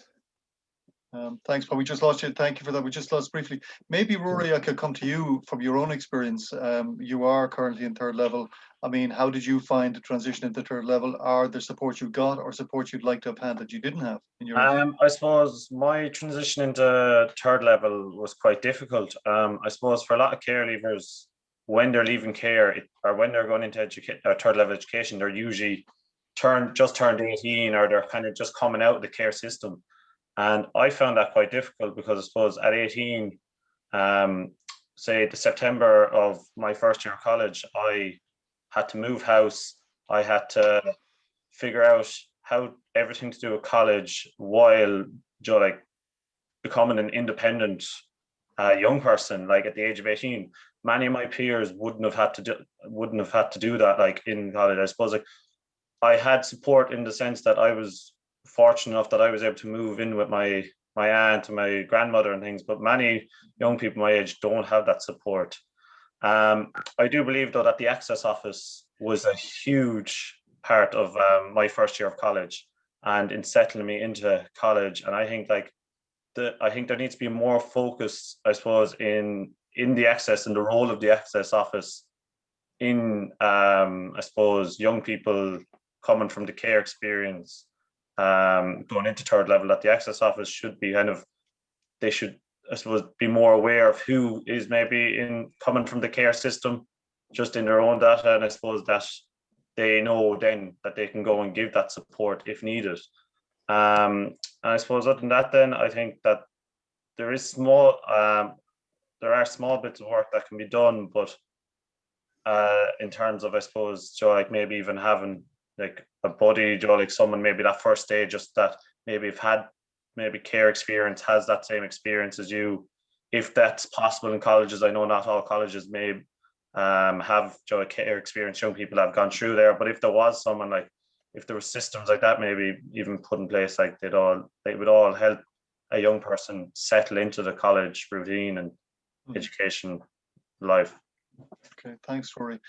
Thanks, Paul. We just lost you. Thank you for that. We just lost briefly. Maybe, Rory, I could come to you from your own experience. You are currently in third level. I mean, how did you find the transition into third level? Are there support you got or support you'd like to have had that you didn't have in your I suppose my transition into third level was quite difficult. I suppose for a lot of care leavers, when they're leaving care or when they're going into third level education, they're usually just turned 18, or they're kind of just coming out of the care system. And I found that quite difficult because I suppose at 18, say the September of my first year of college, I had to move house. I had to figure out how everything to do with college while like becoming an independent young person, like at the age of 18. Many of my peers wouldn't have had to do that, like in college. I suppose like I had support in the sense that I was fortunate enough that I was able to move in with my aunt and my grandmother and things, but many young people my age don't have that support. I do believe though that the Access Office was a huge part of my first year of college and in settling me into college. And I think I think there needs to be more focus, I suppose, in the Access and the role of the Access Office in I suppose young people coming from the care experience, going into third level, that the Access Office should be they should, I suppose, be more aware of who is maybe coming from the care system just in their own data, and I suppose that they know then that they can go and give that support if needed. And I suppose other than that, then I think that there are small bits of work that can be done, but in terms of, I suppose, like maybe even having like a buddy, like someone maybe that first day, just that maybe have had maybe care experience, has that same experience as you, if that's possible in colleges. I know not all colleges may have care experience young people have gone through there, but if there was someone, like if there were systems like that maybe even put in place, like they would all help a young person settle into the college routine and education life. Okay, thanks, Rory.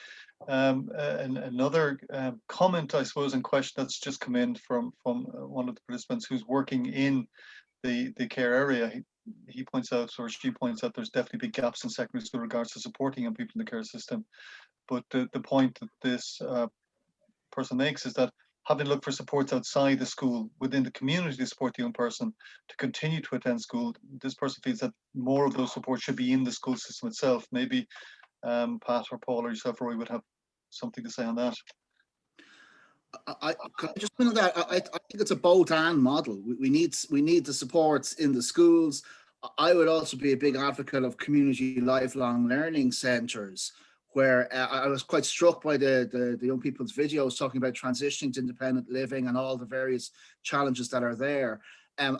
And another comment, I suppose, and question that's just come in from one of the participants who's working in the care area. He points out, or she points out, there's definitely big gaps in secondary school with regards to supporting young people in the care system. But the point that this person makes is that having looked for supports outside the school, within the community to support the young person to continue to attend school, this person feels that more of those supports should be in the school system itself. Maybe Pat or Paul or yourself, Rory, would have something to say on that. Can I just point that I think it's a both and model. We need the supports in the schools. I would also be a big advocate of community lifelong learning centres, where I was quite struck by the young people's videos talking about transitioning to independent living and all the various challenges that are there. And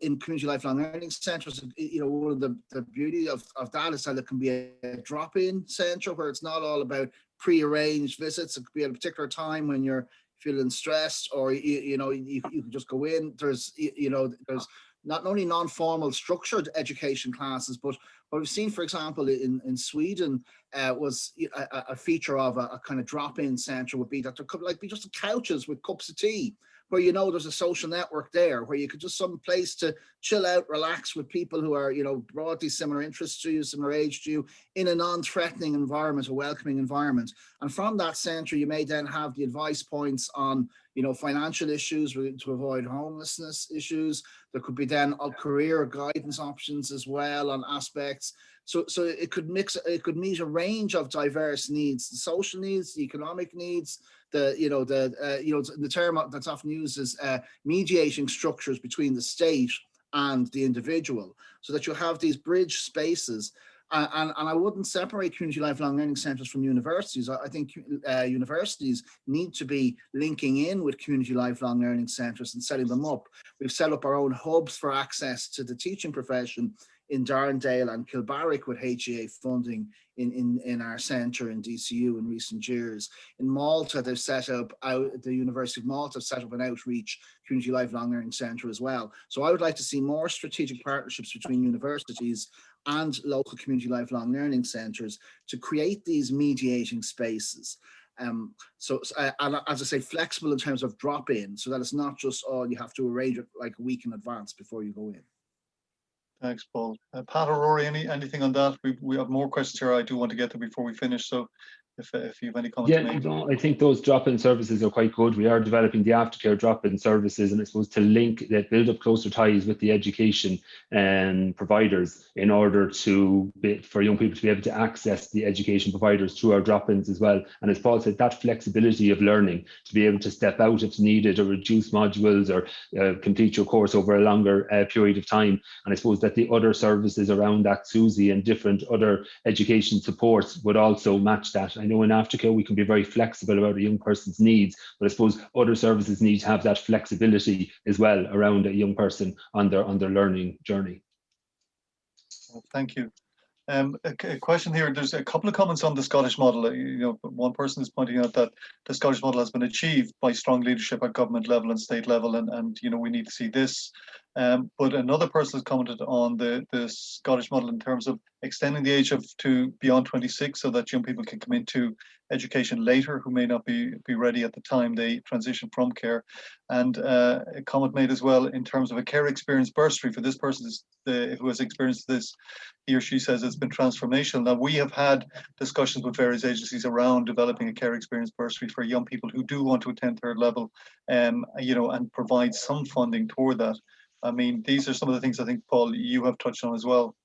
in community lifelong learning centres, one of the beauty of that is that it can be a drop-in centre where it's not all about pre-arranged visits. It could be at a particular time when you're feeling stressed, or you can just go in. There's not only non-formal structured education classes, but what we've seen, for example, in Sweden, was a feature of a kind of drop-in centre would be that there could be just couches with cups of tea, where there's a social network there, where you could just some place to chill out, relax with people who are broadly similar interests to you, similar age to you, in a non-threatening environment, a welcoming environment. And from that centre, you may then have the advice points on financial issues to avoid homelessness issues. There could be then career guidance options as well on aspects. So it could meet a range of diverse needs: the social needs, the economic needs, the term that's often used is mediating structures between the state and the individual, so that you have these bridge spaces. And I wouldn't separate community lifelong learning centres from universities. I think universities need to be linking in with community lifelong learning centres and setting them up. We've set up our own hubs for access to the teaching profession in Darndale and Kilbarrack with HEA funding in our centre in DCU in recent years. In Malta, they've set up, the University of Malta have set up an outreach community lifelong learning centre as well. So I would like to see more strategic partnerships between universities and local community lifelong learning centres to create these mediating spaces. And as I say, flexible in terms of drop-in, so that it's not just, you have to arrange it like a week in advance before you go in. Thanks, Paul. Pat or Rory, anything on that? We have more questions here I do want to get to before we finish. So if you have any comments to make. No, I think those drop-in services are quite good. We are developing the aftercare drop-in services, and I suppose to link that, build up closer ties with the education providers in order for young people to be able to access the education providers through our drop-ins as well. And as Paul said, that flexibility of learning, to be able to step out if needed, or reduce modules, or complete your course over a longer period of time. And I suppose that the other services around that, SUSI and different other education supports, would also match that. I know in Aftercare we can be very flexible about a young person's needs, but I suppose other services need to have that flexibility as well around a young person on their learning journey. Well, thank you. A question here. There's a couple of comments on the Scottish model. One person is pointing out that the Scottish model has been achieved by strong leadership at government level and state level, and we need to see this. But another person has commented on the Scottish model in terms of extending the age to beyond 26, so that young people can come into education later who may not be ready at the time they transition from care. And a comment made as well in terms of a care experience bursary for this person who has experienced this. He or she says it's been transformational. Now, we have had discussions with various agencies around developing a care experience bursary for young people who do want to attend third level, and provide some funding toward that. I mean, these are some of the things I think, Paul, you have touched on as well.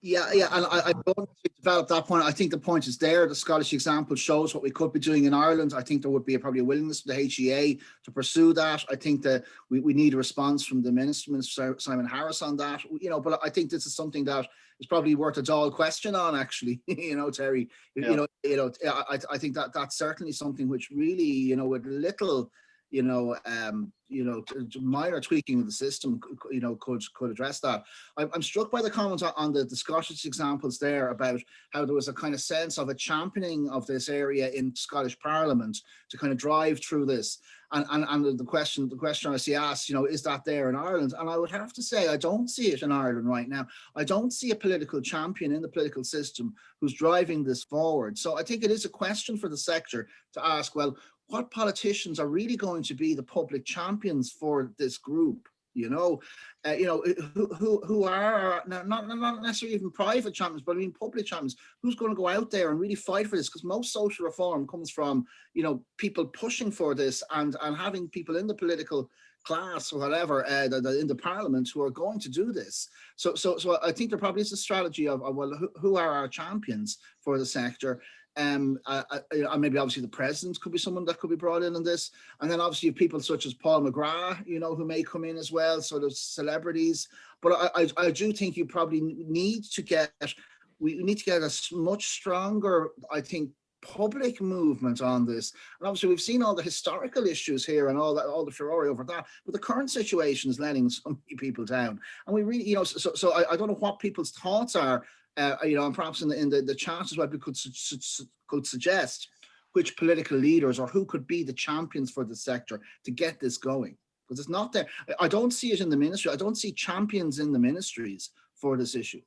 Yeah, and I don't develop that point. I think the point is there. The Scottish example shows what we could be doing in Ireland. I think there would be probably a willingness for the HEA to pursue that. I think that we need a response from the Minister Simon Harris on that. But I think this is something that is probably worth a Dáil question on, actually. Terry. Yeah. I think that that's certainly something which really, with little, minor tweaking of the system, could address that. I'm struck by the comments on the Scottish examples there about how there was a kind of sense of a championing of this area in Scottish Parliament to kind of drive through this. And the question I see asked, is that there in Ireland? And I would have to say, I don't see it in Ireland right now. I don't see a political champion in the political system who's driving this forward. So I think it is a question for the sector to ask, well, what politicians are really going to be the public champions for this group? Who are not necessarily even private champions, but I mean public champions. Who's going to go out there and really fight for this? Because most social reform comes from people pushing for this and having people in the political class or whatever in the parliament who are going to do this. So I think there probably is a strategy of well, who are our champions for the sector? Maybe obviously the president could be someone that could be brought in on this. And then obviously people such as Paul McGrath, you know, who may come in as well, sort of celebrities. But I do think you probably need to get, we need to get a much stronger, I think, public movement on this. And obviously we've seen all the historical issues here and all that, all the furore over that, but the current situation is letting so many people down. And we really, you know, so I don't know what people's thoughts are, you know, and perhaps in the chat as well, we could suggest which political leaders or who could be the champions for the sector to get this going. Because it's not there. I don't see it in the ministry. I don't see champions in the ministries for this issue.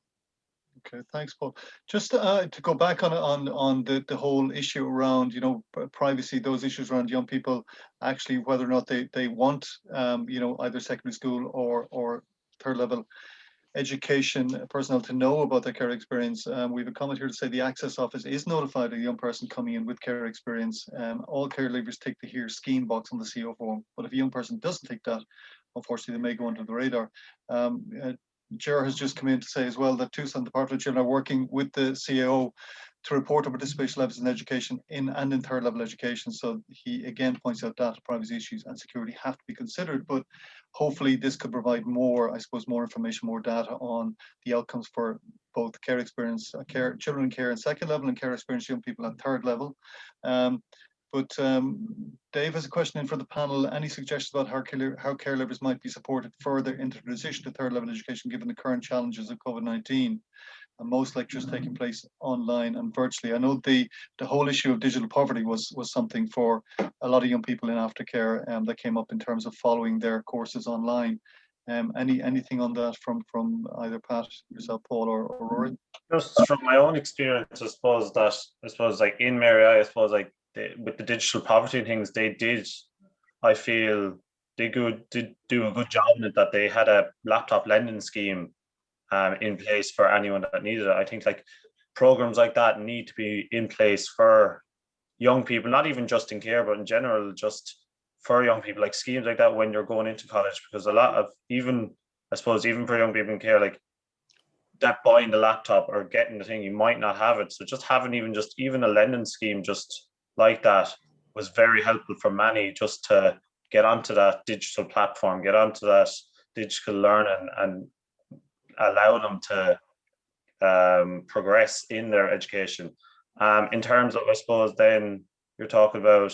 Okay, thanks, Paul. Just to go back on the whole issue around, you know, privacy, those issues around young people, actually whether or not they want, you know, either secondary school or third level education personnel to know about their care experience. We have a comment here to say the Access Office is notified of a young person coming in with care experience. All care leavers tick the HERE scheme box on the CO form, but if a young person doesn't tick that, unfortunately they may go under the radar. Ger has just come in to say as well that Tucson Department of Children are working with the CAO to report on participation levels in education in third level education. So he again points out data privacy issues and security have to be considered, but hopefully this could provide more, I suppose, more information, more data on the outcomes for both care experience, children in care in second level and care experience young people at third level. But Dave has a question in for the panel. Any suggestions about how care leavers might be supported further into the transition to third level education given the current challenges of COVID-19 and most lectures taking place online and virtually? I know the whole issue of digital poverty was something for a lot of young people in aftercare that came up in terms of following their courses online. Anything on that from either Pat, yourself, Paul, or Rory? Just from my own experience, I suppose like in Mary, I suppose like with the digital poverty things, I feel they did do a good job in it, that they had a laptop lending scheme in place for anyone that needed it. I think like programs like that need to be in place for young people, not even just in care, but in general, just for young people, like schemes like that when you're going into college, because a lot of even for young people in care, like that buying the laptop or getting the thing, you might not have it. So just having even a lending scheme just like that was very helpful for many, just to get onto that digital platform, get onto that digital learning and allow them to progress in their education. In terms of, I suppose, then you're talking about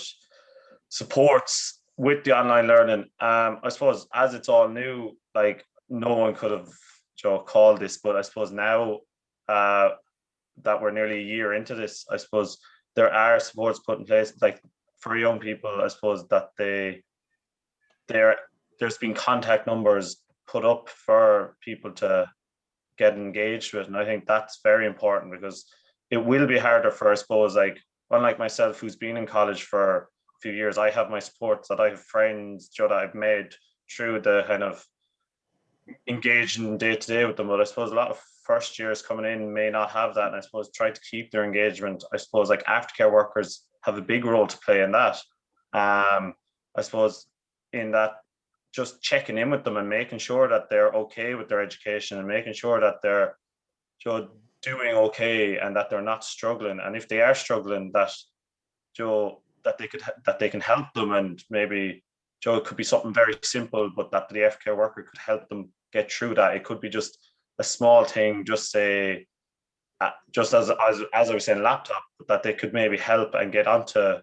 supports with the online learning. I suppose as it's all new, like no one could have called this, but I suppose now that we're nearly a year into this, I suppose there are supports put in place, like for young people, I suppose that there's been contact numbers put up for people to get engaged with. And I think that's very important, because it will be harder for, I suppose, like, unlike myself, who's been in college for a few years, I have my supports, that I have friends that I've made through the kind of engaging day to day with them. But I suppose a lot of first years coming in may not have that, and I suppose try to keep their engagement. I suppose like aftercare workers have a big role to play in that. I suppose in that, just checking in with them and making sure that they're okay with their education and making sure that they're doing okay and that they're not struggling. And if they are struggling, that they can help them, and maybe it could be something very simple, but that the aftercare worker could help them get through that. It could be just a small thing, just say, just as I was saying, laptop, but that they could maybe help and get onto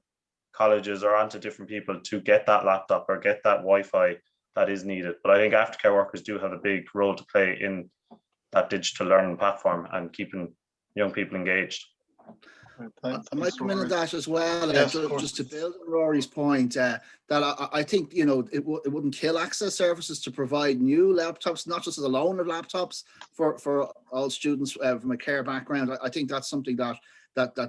colleges or onto different people to get that laptop or get that Wi-Fi that is needed. But I think aftercare workers do have a big role to play in that digital learning platform and keeping young people engaged. I might come into that as well, yes, just to build on Rory's point, that I think, you know, it wouldn't kill access services to provide new laptops, not just as a loan of laptops for all students from a care background. I think that's something that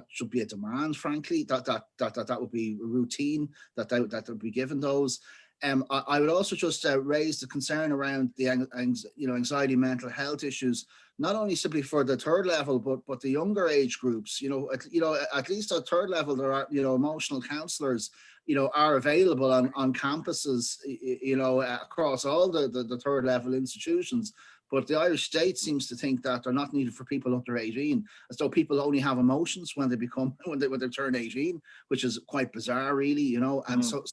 should be a demand, frankly, that would be routine, that would be given those. I would also just raise the concern around the anxiety, mental health issues, not only simply for the third level, but the younger age groups. At least at third level, there are emotional counsellors are available on campuses across all the third level institutions. But the Irish state seems to think that they're not needed for people under 18, as though people only have emotions when they turn 18, which is quite bizarre, really, you know. And so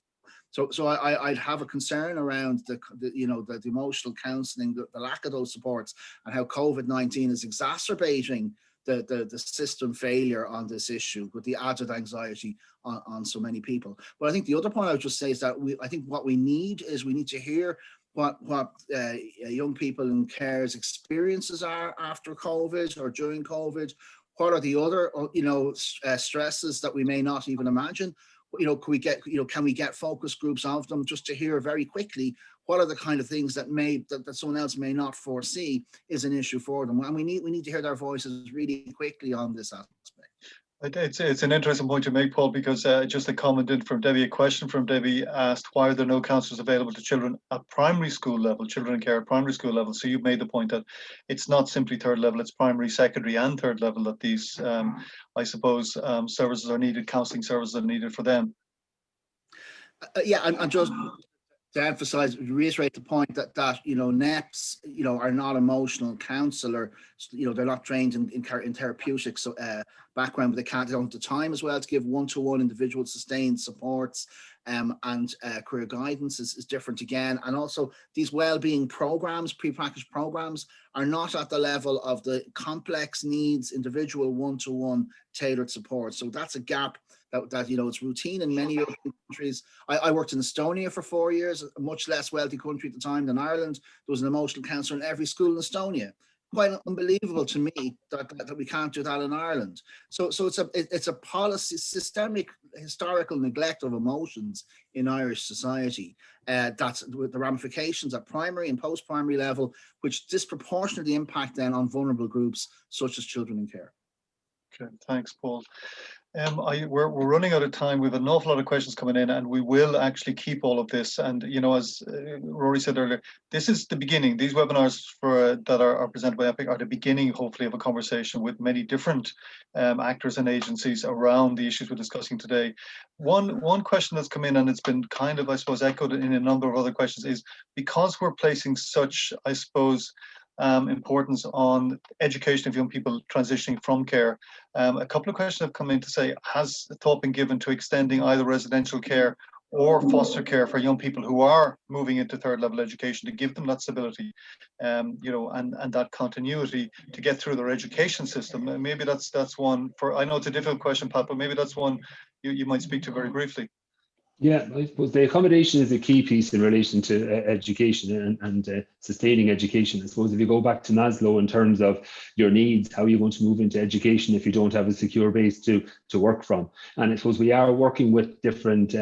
I'd have a concern around the emotional counselling, the lack of those supports, and how COVID-19 is exacerbating the system failure on this issue with the added anxiety on so many people. But I think the other point I would just say is that I think what we need to hear what young people in care's experiences are after COVID or during COVID. What are the other stresses that we may not even imagine? Can we get focus groups of them just to hear very quickly what are the kind of things that someone else may not foresee is an issue for them, and we need to hear their voices really quickly on this aspect. It's an interesting point to make, Paul, because just a comment in from Debbie, a question from Debbie asked, why are there no counsellors available to children at primary school level, children in care at primary school level? So you've made the point that it's not simply third level, it's primary, secondary and third level that these, I suppose, services are needed, counselling services are needed for them. And just to emphasize, reiterate the point that NEPs, are not emotional counsellor. They're not trained in therapeutics background, but they don't have the time as well to give one-to-one individual sustained supports, and career guidance is different again. And also these well-being programs, pre-packaged programs, are not at the level of the complex needs, individual one-to-one tailored support. So that's a gap that it's routine in many European countries. I worked in Estonia for 4 years, a much less wealthy country at the time than Ireland. There was an emotional counsellor in every school in Estonia. Quite unbelievable to me that we can't do that in Ireland. So it's a policy, systemic, historical neglect of emotions in Irish society. That's with the ramifications at primary and post-primary level, which disproportionately impact then on vulnerable groups such as children in care. Okay, thanks, Paul. We're running out of time. We have an awful lot of questions coming in, and we will actually keep all of this. And as Rory said earlier, this is the beginning. These webinars that are presented by EPIC are the beginning, hopefully, of a conversation with many different actors and agencies around the issues we're discussing today. One question that's come in, and it's been kind of, I suppose, echoed in a number of other questions, is because we're placing such, I suppose, importance on education of young people transitioning from care. A couple of questions have come in to say, has thought been given to extending either residential care or foster care for young people who are moving into third level education, to give them that stability, and that continuity to get through their education system? And maybe that's one for, I know it's a difficult question, Pat, but maybe that's one you might speak to very briefly. Yeah, I suppose the accommodation is a key piece in relation to education and sustaining education. I suppose if you go back to Maslow in terms of your needs, how are you going to move into education if you don't have a secure base to work from? And I suppose we are working with different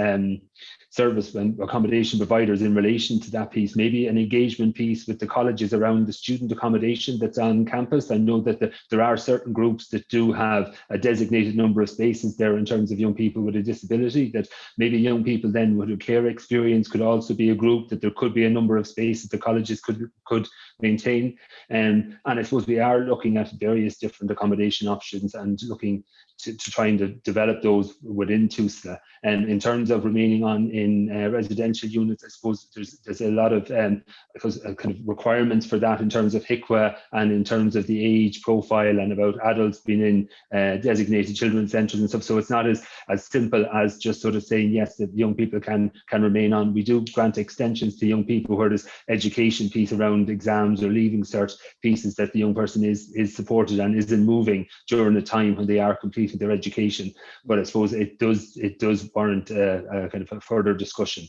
service and accommodation providers in relation to that piece, maybe an engagement piece with the colleges around the student accommodation that's on campus. I know that there are certain groups that do have a designated number of spaces there in terms of young people with a disability, that maybe young people then with a care experience could also be a group, that there could be a number of spaces the colleges could maintain. And I suppose we are looking at various different accommodation options and looking to trying to develop those within TUSLA. And in terms of remaining on in residential units, I suppose there's a lot of kind of requirements for that in terms of HICWA and in terms of the age profile and about adults being in designated children's centres and stuff. So it's not as simple as just sort of saying yes, that young people can remain on. We do grant extensions to young people where there's education piece around exams or leaving cert pieces that the young person is supported and isn't moving during the time when they are completing their education. But I suppose it does warrant a kind of a further discussion.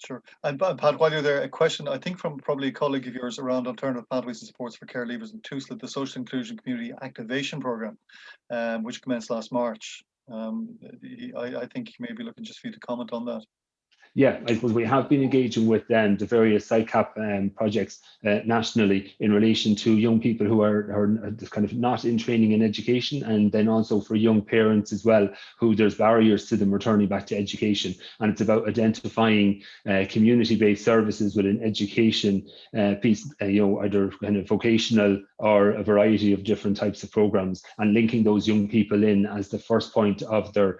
Sure. And Pat, while you're there, a question, I think from probably a colleague of yours around alternative pathways and supports for care leavers in TUSLA, the Social Inclusion Community Activation Programme, which commenced last March. I think he may be looking just for you to comment on that. Yeah, I suppose we have been engaging with the various SICAP projects nationally in relation to young people who are kind of not in training and education, and then also for young parents as well, who there's barriers to them returning back to education. And it's about identifying community-based services within education piece, either kind of vocational or a variety of different types of programs, and linking those young people in as the first point of their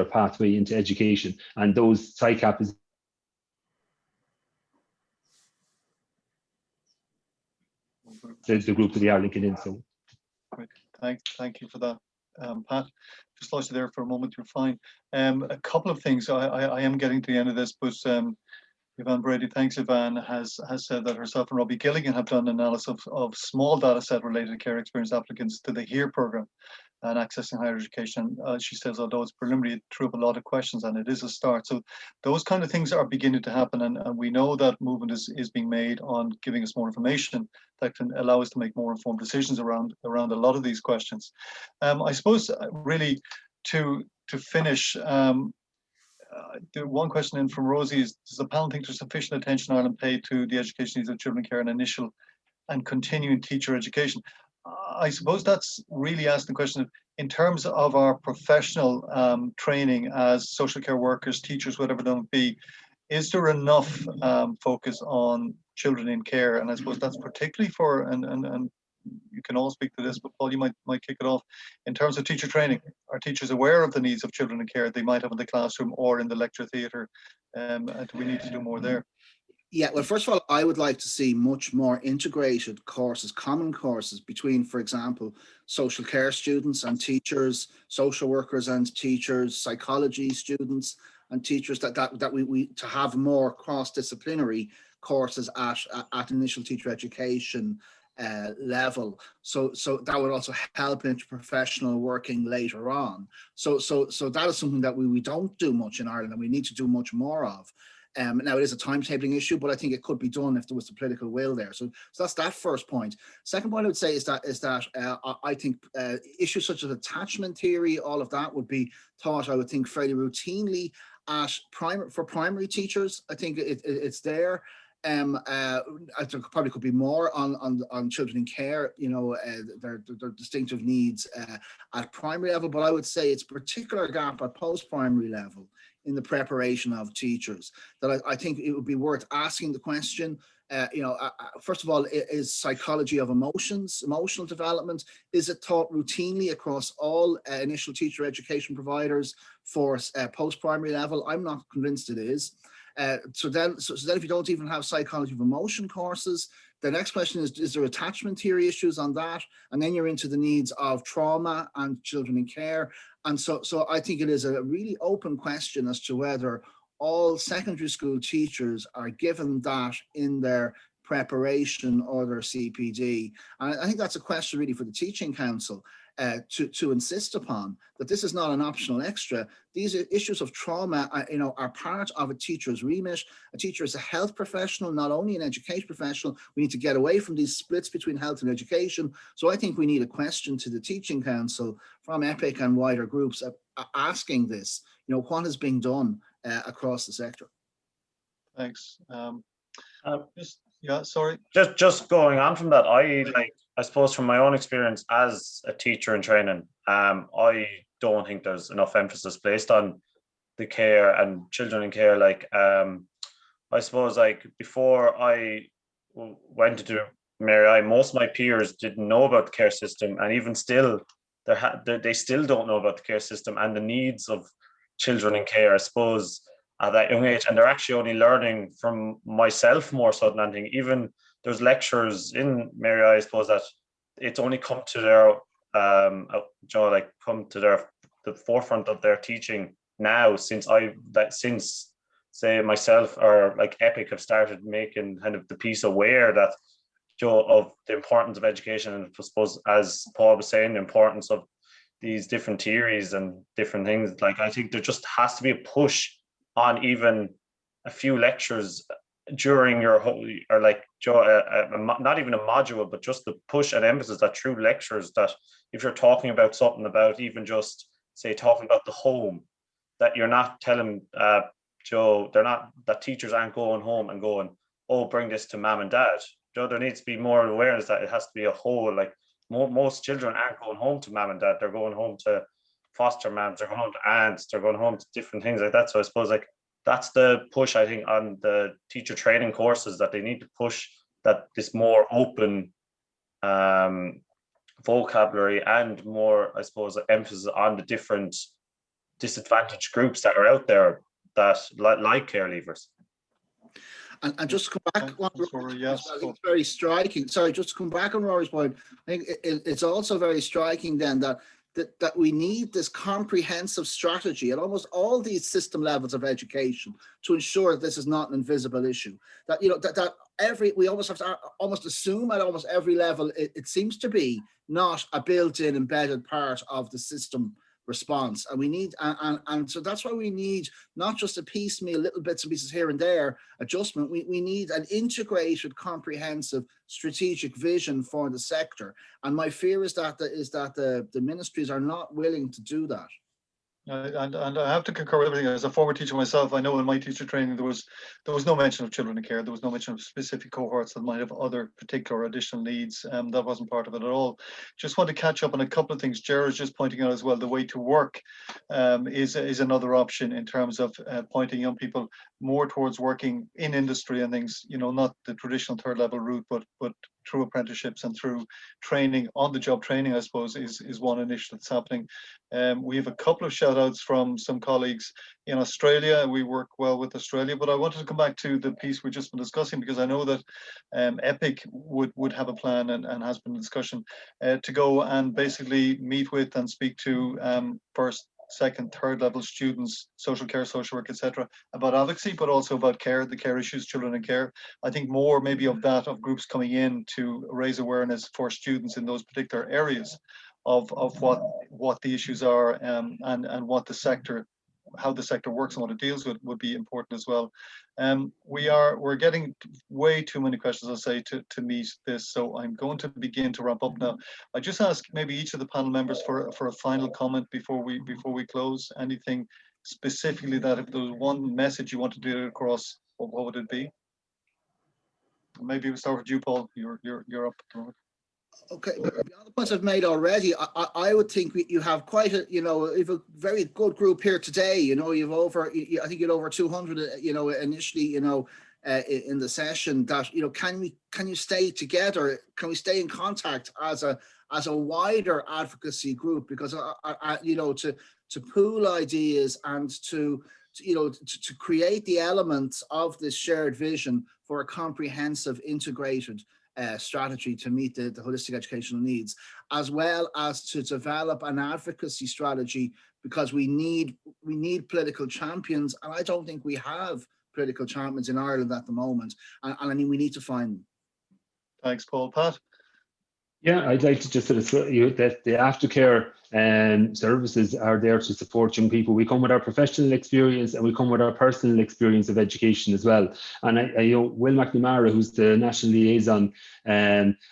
pathway into education. And those SICAP is the group that they are linking in. So Great. Thank you for that, Pat. Just lost you there for a moment. You're fine. A couple of things. I am getting to the end of this, but Yvonne Brady, thanks. Yvonne has said that herself and Robbie Gilligan have done an analysis of small data set related care experience applicants to the HERE program and accessing higher education. She says, although it's preliminary, it threw up a lot of questions, and it is a start. So those kind of things are beginning to happen, and we know that movement is being made on giving us more information that can allow us to make more informed decisions around a lot of these questions. I suppose really to finish, the one question in from Rosie is, does the panel think there's sufficient attention in Ireland paid to the education needs of children in care and initial and continuing teacher education? I suppose that's really asking the question of, in terms of our professional training as social care workers, teachers, whatever they might be, is there enough focus on children in care? And I suppose that's particularly for, and you can all speak to this, but Paul, you might kick it off. In terms of teacher training, are teachers aware of the needs of children in care they might have in the classroom or in the lecture theatre? And do we need to do more there? Yeah, well, first of all, I would like to see much more integrated courses, common courses between, for example, social care students and teachers, social workers and teachers, psychology students and teachers, that we to have more cross-disciplinary courses at initial teacher education level. So that would also help into professional working later on. So that is something that we don't do much in Ireland, and we need to do much more of. Now, it is a timetabling issue, but I think it could be done if there was the political will there. So that's that first point. Second point I would say is that I think issues such as attachment theory, all of that would be taught, I would think, fairly routinely for primary teachers. I think it's there. I think probably could be more on children in care, their distinctive needs at primary level, but I would say it's a particular gap at post-primary level in the preparation of teachers that I think it would be worth asking the question. First of all, is psychology of emotional development, is it taught routinely across all initial teacher education providers for post-primary level? I'm not convinced it is. So then if you don't even have psychology of emotion courses, the next question is there attachment theory issues on that? And then you're into the needs of trauma and children in care. And so I think it is a really open question as to whether all secondary school teachers are given that in their preparation or their CPD. And I think that's a question really for the Teaching Council to insist upon, that this is not an optional extra. These issues of trauma are part of a teacher's remit. A teacher is a health professional, not only an education professional. We need to get away from these splits between health and education. So I think we need a question to the Teaching Council from EPIC and wider groups asking this, what is being done across the sector. Thanks. Sorry. Just going on from that, I suppose from my own experience as a teacher in training, I don't think there's enough emphasis placed on the care and children in care. I suppose before I went to do Mary I, most of my peers didn't know about the care system, and even still, they still don't know about the care system and the needs of children in care, I suppose, at that young age. And they're actually only learning from myself more so than anything. Even there's lectures in Mary I suppose, that it's only come to their the forefront of their teaching now, since say myself or EPIC have started making kind of the piece aware that of the importance of education, and I suppose, as Paul was saying, the importance of these different theories and different things. I think there just has to be a push on even a few lectures during your whole, or not even a module, but just the push and emphasis that through lectures, that if you're talking about something about even just say talking about the home, that you're not telling that teachers aren't going home and going, oh, bring this to mom and dad. There needs to be more awareness that it has to be a whole, most children aren't going home to mom and dad, they're going home to foster moms, they're going home to aunts, they're going home to different things like that. So I suppose that's the push, I think, on the teacher training courses, that they need to push that this more open vocabulary and more, I suppose, emphasis on the different disadvantaged groups that are out there that like care leavers. And just to come back on Thanks, Rory. Yes. I think it's very striking. Sorry, just to come back on Rory's point, I think it's also very striking then that we need this comprehensive strategy at almost all these system levels of education to ensure that this is not an invisible issue. That, you know, that we almost have to almost assume at almost every level it seems to be not a built-in embedded part of the system response, and we need and so that's why we need not just a piecemeal little bits and pieces here and there adjustment. We need an integrated, comprehensive strategic vision for the sector, and my fear is that the ministries are not willing to do that. And I have to concur with everything. As a former teacher myself, I know in my teacher training there was no mention of children in care. There was no mention of specific cohorts that might have other particular additional needs. That wasn't part of it at all. Just want to catch up on a couple of things. Jared's just pointing out as well, the way to work is another option in terms of pointing young people more towards working in industry and things, you know, not the traditional third level route, but through apprenticeships and through training, on the job training, I suppose, is one initiative that's happening. We have a couple of shout outs from some colleagues in Australia. We work well with Australia, but I wanted to come back to the piece we've just been discussing, because I know that EPIC would have a plan and has been in discussion to go and basically meet with and speak to first, second, third level students, social care, social work, etc., about advocacy, but also about care, the care issues, children in care. I think more maybe of that, of groups coming in to raise awareness for students in those particular areas of what the issues are, and what the sector, how the sector works and what it deals with would be important as well. We're getting way too many questions, I'll say, to meet this, so I'm going to begin to wrap up now. I just ask maybe each of the panel members for a final comment before we close. Anything specifically that, if there was one message you wanted to get across, what would it be? Maybe we'll start with you, Paul. You're up. Okay, beyond the points I've made already, I would think you have quite a, you know, you've a very good group here today. You know, you've over, I think you had over 200, you know, initially, you know, in the session. That, you know, can you stay together? Can we stay in contact as a wider advocacy group? Because you know, to pool ideas and to create the elements of this shared vision for a comprehensive, integrated strategy to meet the holistic educational needs, as well as to develop an advocacy strategy, because we need political champions, and I don't think we have political champions in Ireland at the moment, and I mean, we need to find them. Thanks, Paul. Pat? Yeah, I'd like to just sort of that the aftercare services are there to support young people. We come with our professional experience and we come with our personal experience of education as well. And I you know, Will McNamara, who's the National Liaison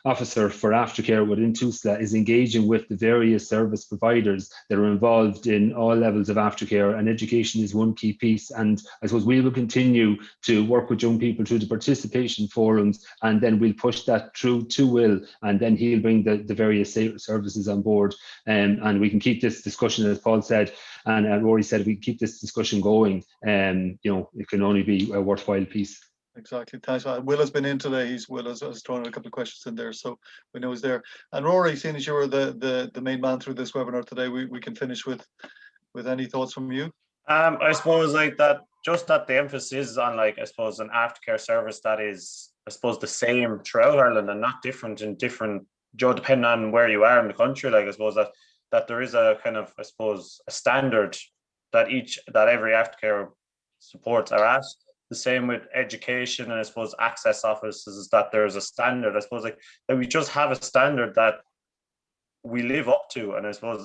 Officer for Aftercare within TUSLA, is engaging with the various service providers that are involved in all levels of aftercare, and education is one key piece. And I suppose we will continue to work with young people through the participation forums, and then we'll push that through to Will, and then he'll bring the various services on board, and we can keep this discussion, as Paul said, and Rory said, we keep this discussion going. You know, it can only be a worthwhile piece. Exactly. Thanks. Will has been in today. Will has thrown a couple of questions in there, so we know he's there. And Rory, seeing as you were the main man through this webinar today, we can finish with any thoughts from you. I suppose like that, just that the emphasis is on, like, I suppose, an aftercare service that is, I suppose, the same throughout Ireland and not different in different, depending on where you are in the country. Like, I suppose that there is a kind of, I suppose, a standard that every aftercare supports are at. The same with education and, I suppose, access offices, is that there's a standard. I suppose like that we just have a standard that we live up to, and I suppose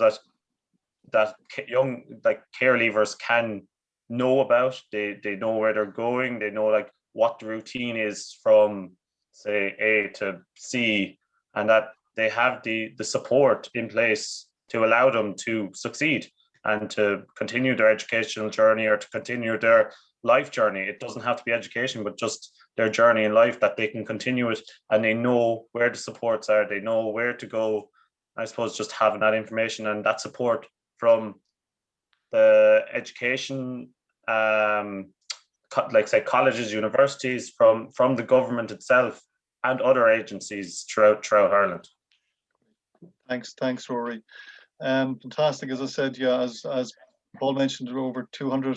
that young, like, care leavers can know about. They know where they're going. They know, like, what the routine is from, say, A to C, and that they have the support in place to allow them to succeed and to continue their educational journey or to continue their life journey. It doesn't have to be education, but just their journey in life, that they can continue it, and they know where the supports are, they know where to go. I suppose just having that information and that support from the education, like, say, colleges, universities, from the government itself and other agencies throughout Ireland. Thanks, Rory. Fantastic. As I said, yeah, as Paul mentioned there were over 200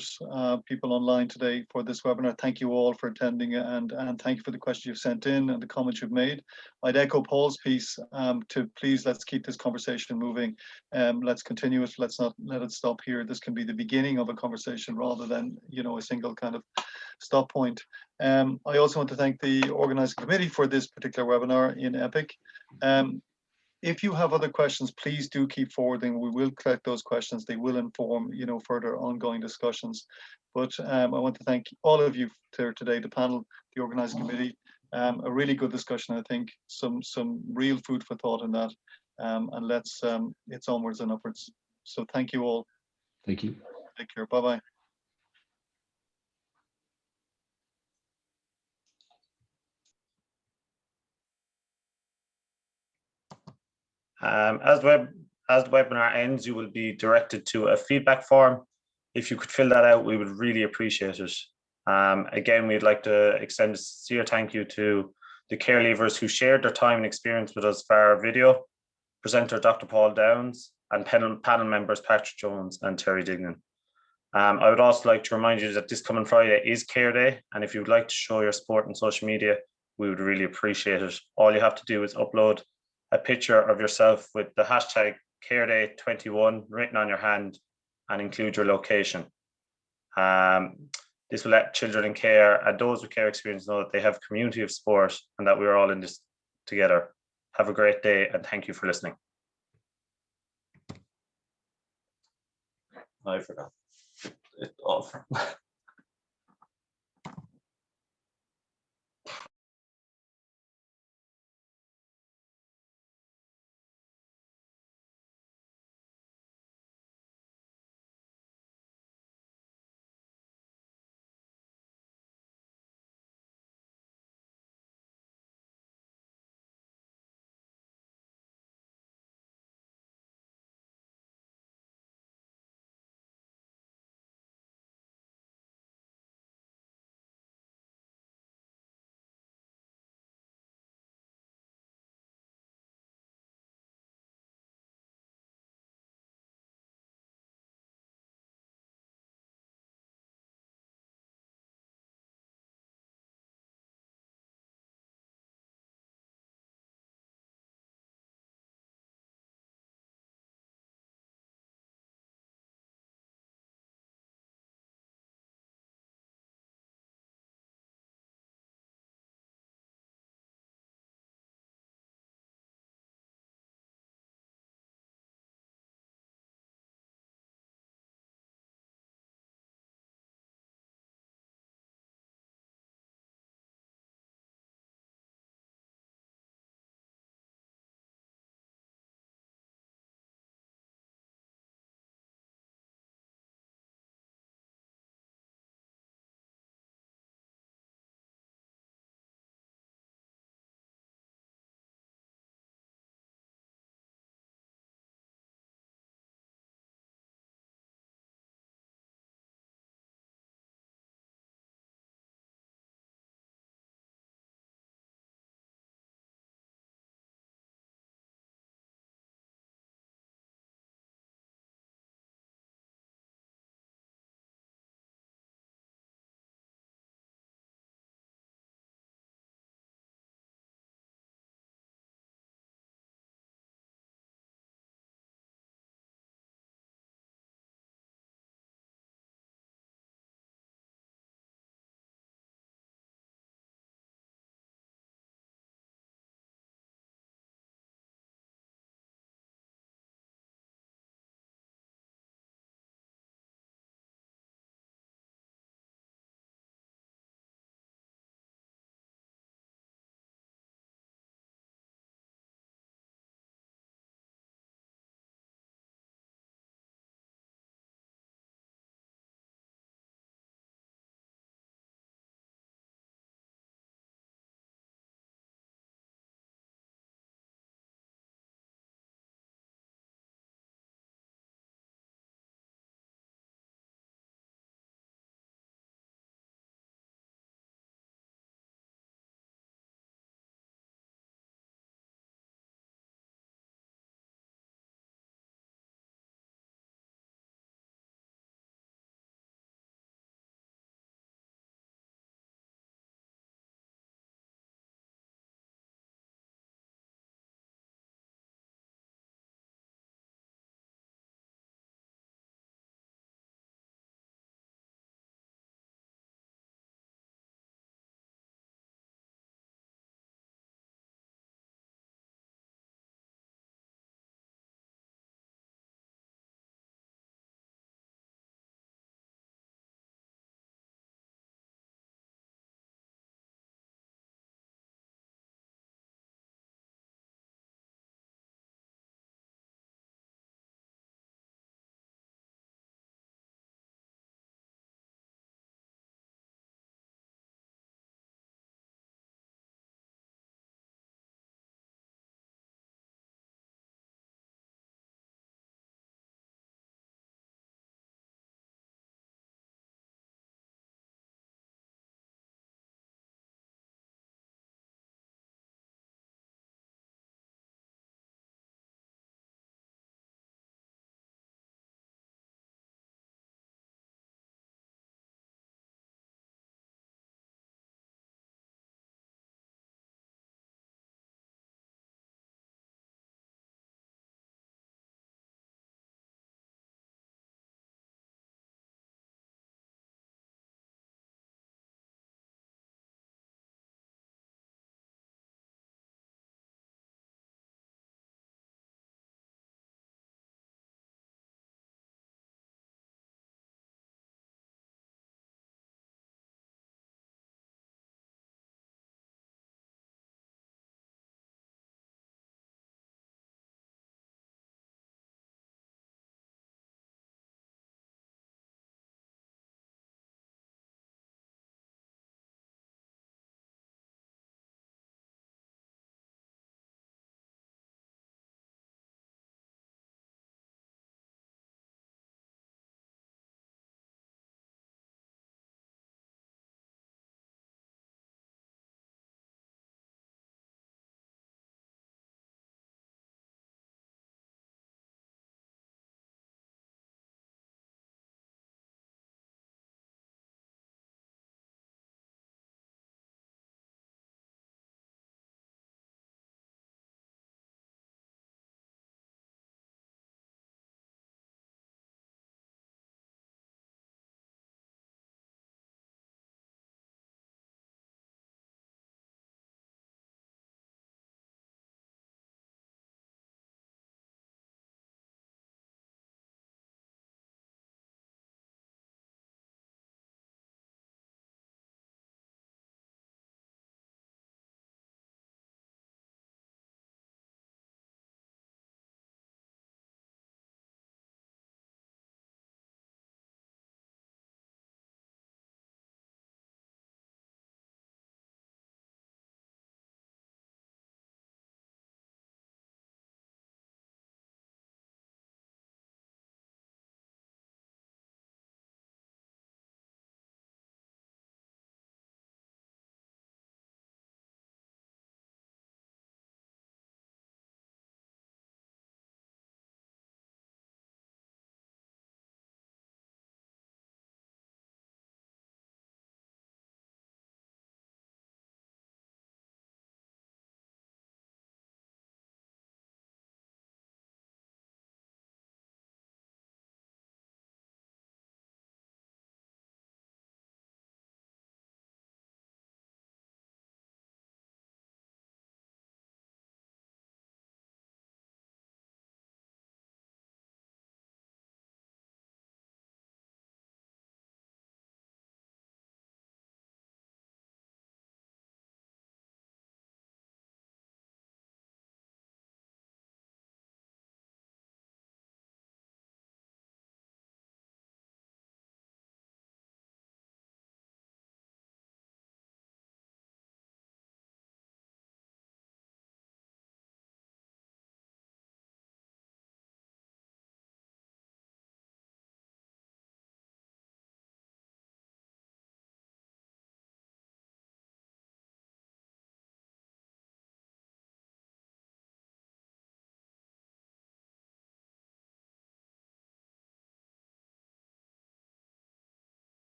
people online today for this webinar. Thank you all for attending, and thank you for the questions you've sent in and the comments you've made. I'd echo Paul's piece to please let's keep this conversation moving. Let's continue it. Let's not let it stop here. This can be the beginning of a conversation rather than, you know, a single kind of stop point. I also want to thank the organizing committee for this particular webinar in EPIC. If you have other questions, please do keep forwarding. We will collect those questions. They will inform, you know, further ongoing discussions. But I want to thank all of you here today, the panel, the organizing committee. A really good discussion, I think. Some real food for thought in that. And let's, it's onwards and upwards. So thank you all. Thank you. Take care. Bye-bye. As the webinar ends, you will be directed to a feedback form. If you could fill that out, we would really appreciate it. Again, we'd like to extend a sincere thank you to the care leavers who shared their time and experience with us via our video, presenter Dr. Paul Downs, and panel members Patrick Jones and Terry Dignan. I would also like to remind you that this coming Friday is Care Day, and if you would like to show your support on social media, we would really appreciate it. All you have to do is upload a picture of yourself with the hashtag CareDay21 written on your hand and include your location. This will let children in care and those with care experience know that they have a community of support and that we're all in this together. Have a great day and thank you for listening. I forgot it all.